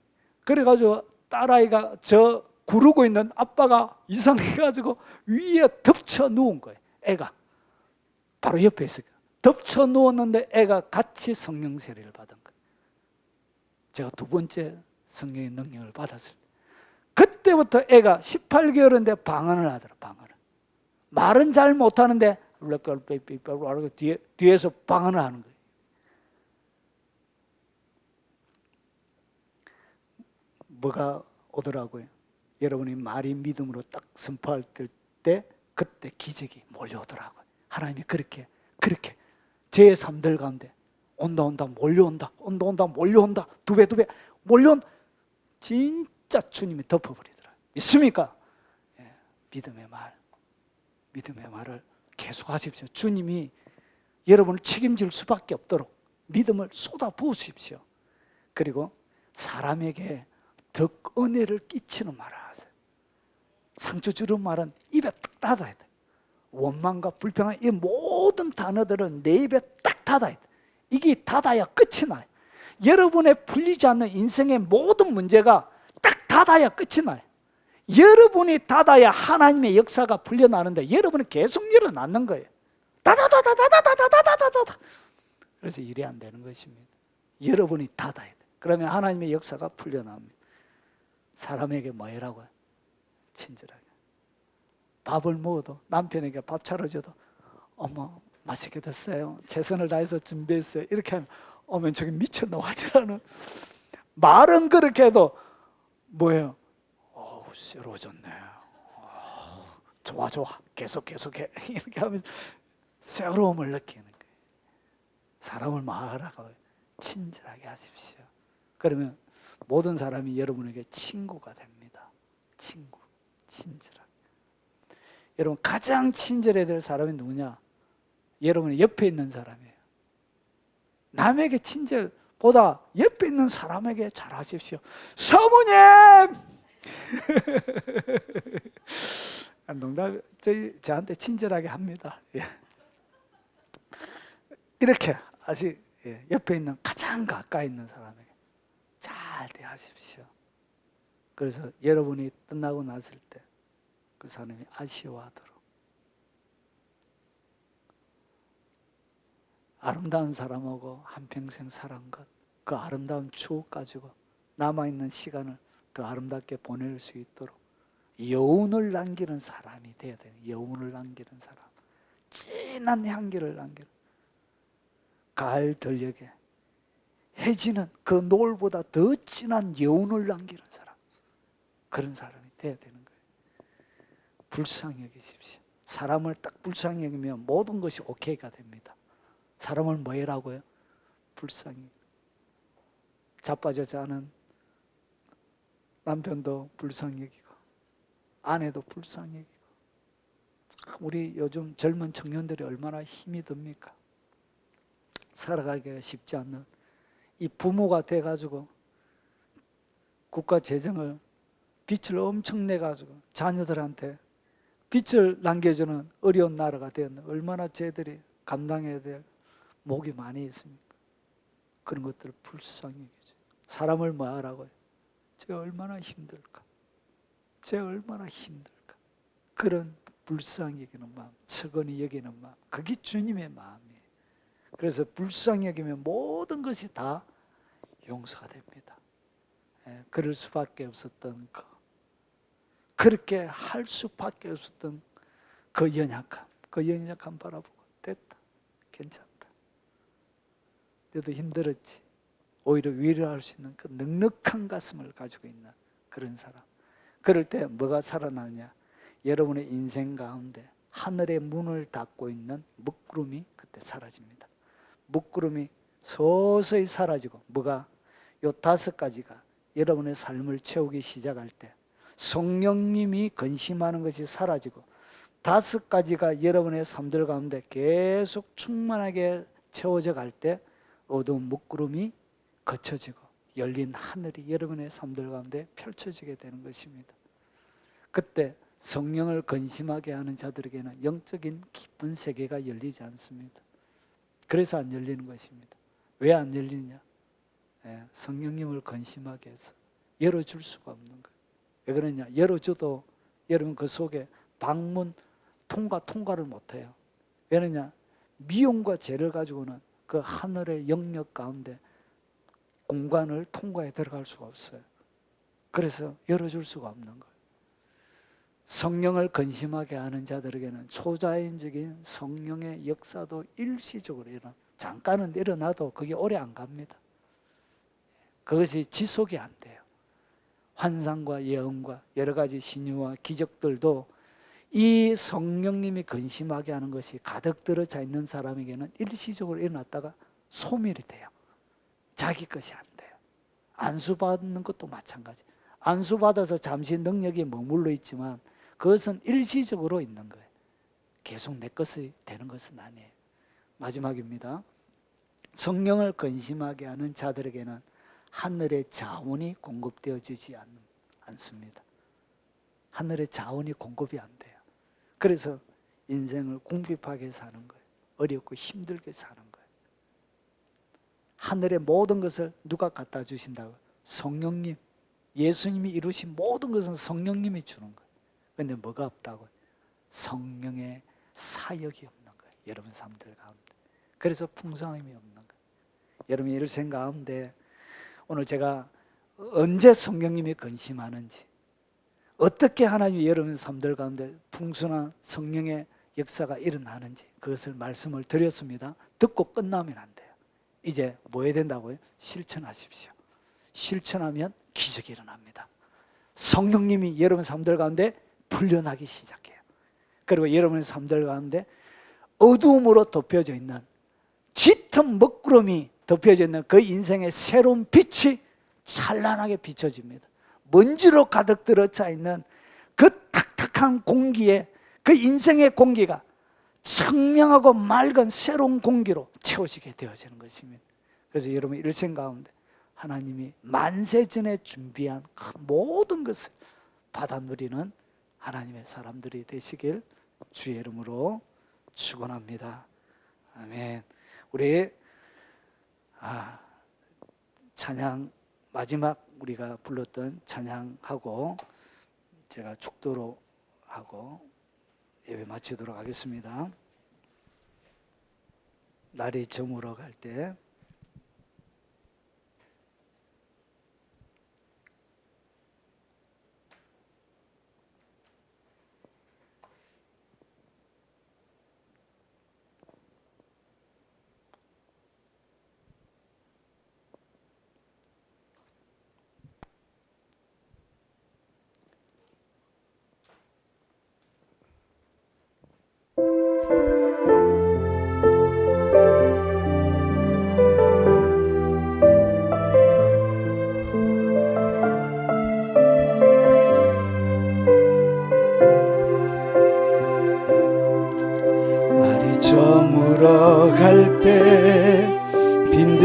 그래가지고 딸아이가 저 구르고 있는 아빠가 이상해가지고 위에 덮쳐 누운 거예요. 애가 바로 옆에 있어요. 덮쳐 누웠는데 애가 같이 성령 세례를 받은 거예요. 제가 두 번째 성령의 능력을 받았을 때 그때부터 애가 18개월인데 방언을 하더라. 방언을. 말은 잘 못하는데 뒤에서 방언을 하는 거예요. 뭐가 오더라고요? 여러분이 말이 믿음으로 딱 선포할 때 그때 기적이 몰려오더라고요. 하나님이 그렇게 제 삶들 가운데 온다 몰려온다, 몰려온다, 두 배 몰려온다. 진짜 주님이 덮어버리더라고요. 있습니까? 예, 믿음의 말을 계속 하십시오. 주님이 여러분을 책임질 수밖에 없도록 믿음을 쏟아 부으십시오. 그리고 사람에게 더 은혜를 끼치는 말을 하세요. 상처 주는 말은 입에 딱 닫아야 돼. 원망과 불평한 이 모든 단어들은 내 입에 딱 닫아야 돼. 이게 닫아야 끝이 나요. 여러분의 풀리지 않는 인생의 모든 문제가 딱 닫아야 끝이 나요. 여러분이 닫아야 하나님의 역사가 풀려나는데 여러분은 계속 열어놨는 거예요. 다다다다다다다다다다다. 그래서 일이 안 되는 것입니다. 여러분이 닫아야 돼. 그러면 하나님의 역사가 풀려납니다. 사람에게 뭐 해라고요? 친절하게. 밥을 먹어도 남편에게 밥 차려줘도 어머 맛있게 됐어요. 최선을 다해서 준비했어요. 이렇게 하면 어머 저기 미쳐나와지라는. 말은 그렇게 해도 뭐예요? 새로워졌네. 좋아 계속해. 이렇게 하면 새로움을 느끼는 거예요. 사람을 말하라고 친절하게 하십시오. 그러면 모든 사람이 여러분에게 친구가 됩니다. 친절하게. 여러분 가장 친절해야 될 사람이 누구냐? 여러분의 옆에 있는 사람이에요. 남에게 친절보다 옆에 있는 사람에게 잘하십시오. 사모님! 농담, 저한테 친절하게 합니다. 예. 이렇게 옆에 있는 가장 가까이 있는 사람에게 잘 대하십시오. 그래서 여러분이 끝나고 났을 때 그 사람이 아쉬워하도록 아름다운 사람하고 한평생 살아온 것, 그 아름다운 추억 가지고 남아있는 시간을 더 아름답게 보낼 수 있도록 여운을 남기는 사람이 돼야 돼요. 여운을 남기는 사람, 진한 향기를 남기는, 가을 들녘에 해지는 그 노을보다 더 진한 여운을 남기는 사람, 그런 사람이 돼야 되는 거예요. 불쌍히 여기십시오. 사람을 딱 불쌍히 여기면 모든 것이 오케이가 됩니다. 사람을 뭐 해라고요? 불쌍히. 자빠져 자는 남편도 불쌍히 여기고 아내도 불쌍히 여기고. 우리 요즘 젊은 청년들이 얼마나 힘이 듭니까? 살아가기가 쉽지 않는 이 부모가 돼가지고 국가 재정을 빚을 엄청 내가지고 자녀들한테 빚을 남겨주는 어려운 나라가 되었는데 얼마나 저희들이 감당해야 될 몫이 많이 있습니까? 그런 것들을 불쌍히 여기죠. 사람을 뭐 하라고요? 제가 얼마나 힘들까? 제가 얼마나 힘들까? 그런 불쌍히 여기는 마음, 측은히 여기는 마음, 그게 주님의 마음이에요. 그래서 불쌍히 여기면 모든 것이 다 용서가 됩니다. 그럴 수밖에 없었던 그렇게 할 수밖에 없었던 그 연약함 바라보고 됐다, 괜찮다. 너도 힘들었지. 오히려 위로할 수 있는 그 넉넉한 가슴을 가지고 있는 그런 사람. 그럴 때 뭐가 살아나느냐? 여러분의 인생 가운데 하늘의 문을 닫고 있는 먹구름이 그때 사라집니다. 먹구름이 서서히 사라지고 뭐가? 요 5가지가 여러분의 삶을 채우기 시작할 때 성령님이 근심하는 것이 사라지고 5가지가 여러분의 삶들 가운데 계속 충만하게 채워져 갈 때 어두운 먹구름이 거쳐지고 열린 하늘이 여러분의 삶들 가운데 펼쳐지게 되는 것입니다. 그때 성령을 근심하게 하는 자들에게는 영적인 깊은 세계가 열리지 않습니다. 그래서 안 열리는 것입니다. 왜 안 열리냐? 성령님을 근심하게 해서 열어줄 수가 없는 거예요. 왜 그러냐? 열어줘도 여러분 그 속에 방문 통과를 못해요. 왜냐? 미움과 죄를 가지고는 그 하늘의 영역 가운데 공간을 통과해 들어갈 수가 없어요. 그래서 열어줄 수가 없는 거예요. 성령을 근심하게 하는 자들에게는 초자연적인 성령의 역사도 일시적으로 일어나, 잠깐은 일어나도 그게 오래 안 갑니다. 그것이 지속이 안 돼요. 환상과 예언과 여러 가지 신유와 기적들도 이 성령님이 근심하게 하는 것이 가득 들어차 있는 사람에게는 일시적으로 일어났다가 소멸이 돼요. 자기 것이 안 돼요. 안수받는 것도 마찬가지. 안수받아서 잠시 능력이 머물러 있지만 그것은 일시적으로 있는 거예요. 계속 내 것이 되는 것은 아니에요. 마지막입니다. 성령을 근심하게 하는 자들에게는 하늘의 자원이 공급되어지지 않습니다. 하늘의 자원이 공급이 안 돼요. 그래서 인생을 궁핍하게 사는 거예요. 어렵고 힘들게 사는 거예요. 하늘의 모든 것을 누가 갖다 주신다고? 성령님. 예수님이 이루신 모든 것은 성령님이 주는 거예요. 그런데 뭐가 없다고? 성령의 사역이 없는 거예요. 여러분 삶들 가운데. 그래서 풍성함이 없는 거예요. 여러분이 일생 가운데 오늘 제가 언제 성령님이 근심하는지, 어떻게 하나님이 여러분 삶들 가운데 풍성한 성령의 역사가 일어나는지 그것을 말씀을 드렸습니다. 듣고 끝나면 안 돼요. 이제 뭐 해야 된다고요? 실천하십시오. 실천하면 기적이 일어납니다. 성령님이 여러분 삶들 가운데 풀려나기 시작해요. 그리고 여러분의 삶들 가운데 어두움으로 덮여져 있는 짙은 먹구름이 덮여져 있는 그 인생의 새로운 빛이 찬란하게 비춰집니다. 먼지로 가득 들어차 있는 그 탁탁한 공기에 그 인생의 공기가 청명하고 맑은 새로운 공기로 채워지게 되어지는 것입니다. 그래서 여러분 일생 가운데 하나님이 만세전에 준비한 그 모든 것을 받아 누리는 하나님의 사람들이 되시길 주의 이름으로 축원합니다. 아멘. 우리 찬양 마지막 우리가 불렀던 찬양하고 제가 축도로 하고 예배 마치도록 하겠습니다. 날이 저물어 갈 때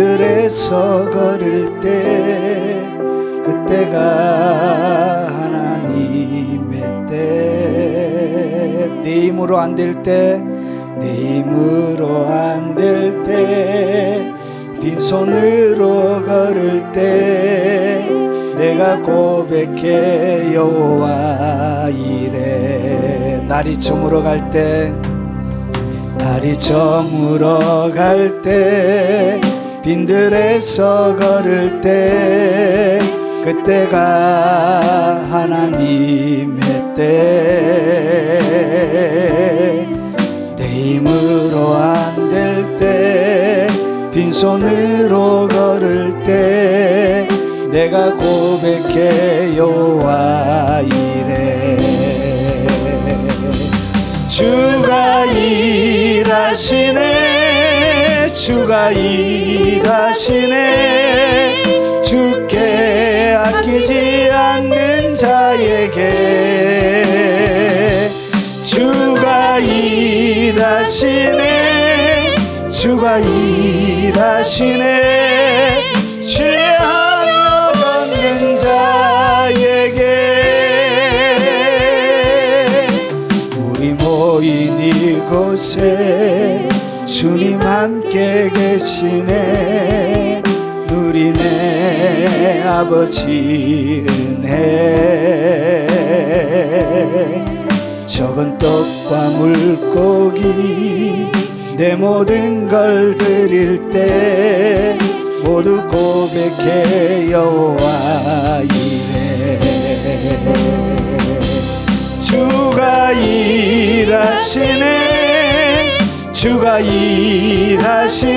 빈들에서 걸을 때 그때가 하나님의 때. 내 힘으로 안 될 때, 내 힘으로 안 될 때, 빈손으로 걸을 때 내가 고백해 여호와 이래. 날이 저물어 갈 때, 날이 저물어 갈 때, 빈들에서 걸을 때 그때가 하나님의 때. 내 힘으로 안 될 때, 빈손으로 걸을 때 내가 고백해 여호와 이래. 주가 일하시네, 주가 일하시네. 주께 아끼지 않는 자에게 주가 일하시네, 주가 일하시네. 죄하여 걷는 자에게. 우리 모인 이곳에 주님 함께 계시네. 누리네 아버지 은혜. 적은 떡과 물고기 내 모든 걸 드릴 때 모두 고백해 여호와 이래. 주가 일하시네, 주가 일하시네.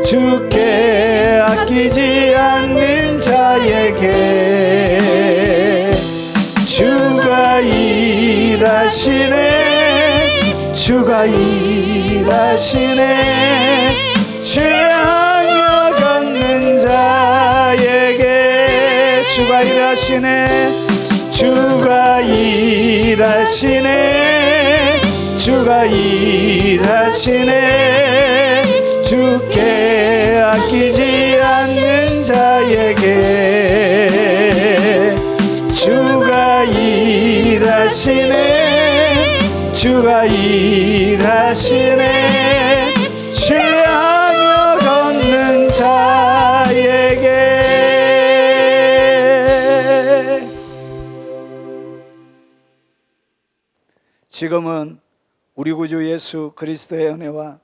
주께 아끼지 않는 자에게 주가 일하시네, 주가 일하시네. 죄하여 걷는 자에게 주가 일하시네, 주가 일하시네, 주가 일하시네. 주께 아끼지 않는 자에게 주가 일하시네, 주가 일하시네. 신뢰하며 걷는 자에게. 지금은 우리 구주 예수 그리스도의 은혜와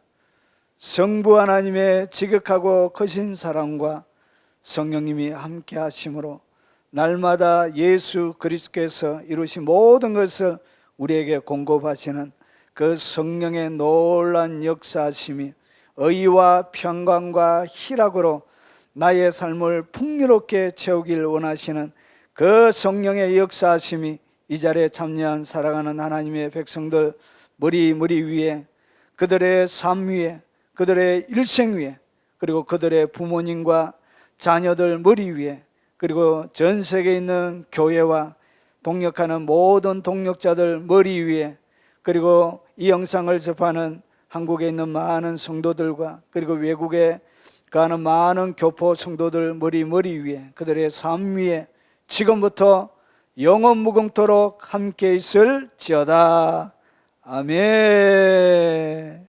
성부 하나님의 지극하고 크신 사랑과 성령님이 함께 하심으로 날마다 예수 그리스도께서 이루신 모든 것을 우리에게 공급하시는 그 성령의 놀라운 역사하심이 의와 평강과 희락으로 나의 삶을 풍요롭게 채우길 원하시는 그 성령의 역사하심이 이 자리에 참여한 사랑하는 하나님의 백성들 머리 위에, 그들의 삶 위에, 그들의 일생 위에, 그리고 그들의 부모님과 자녀들 머리 위에, 그리고 전 세계에 있는 교회와 동역하는 모든 동역자들 머리 위에, 그리고 이 영상을 접하는 한국에 있는 많은 성도들과 그리고 외국에 가는 많은 교포 성도들 머리 위에, 그들의 삶 위에 지금부터 영원 무궁토록 함께 있을지어다. 아멘.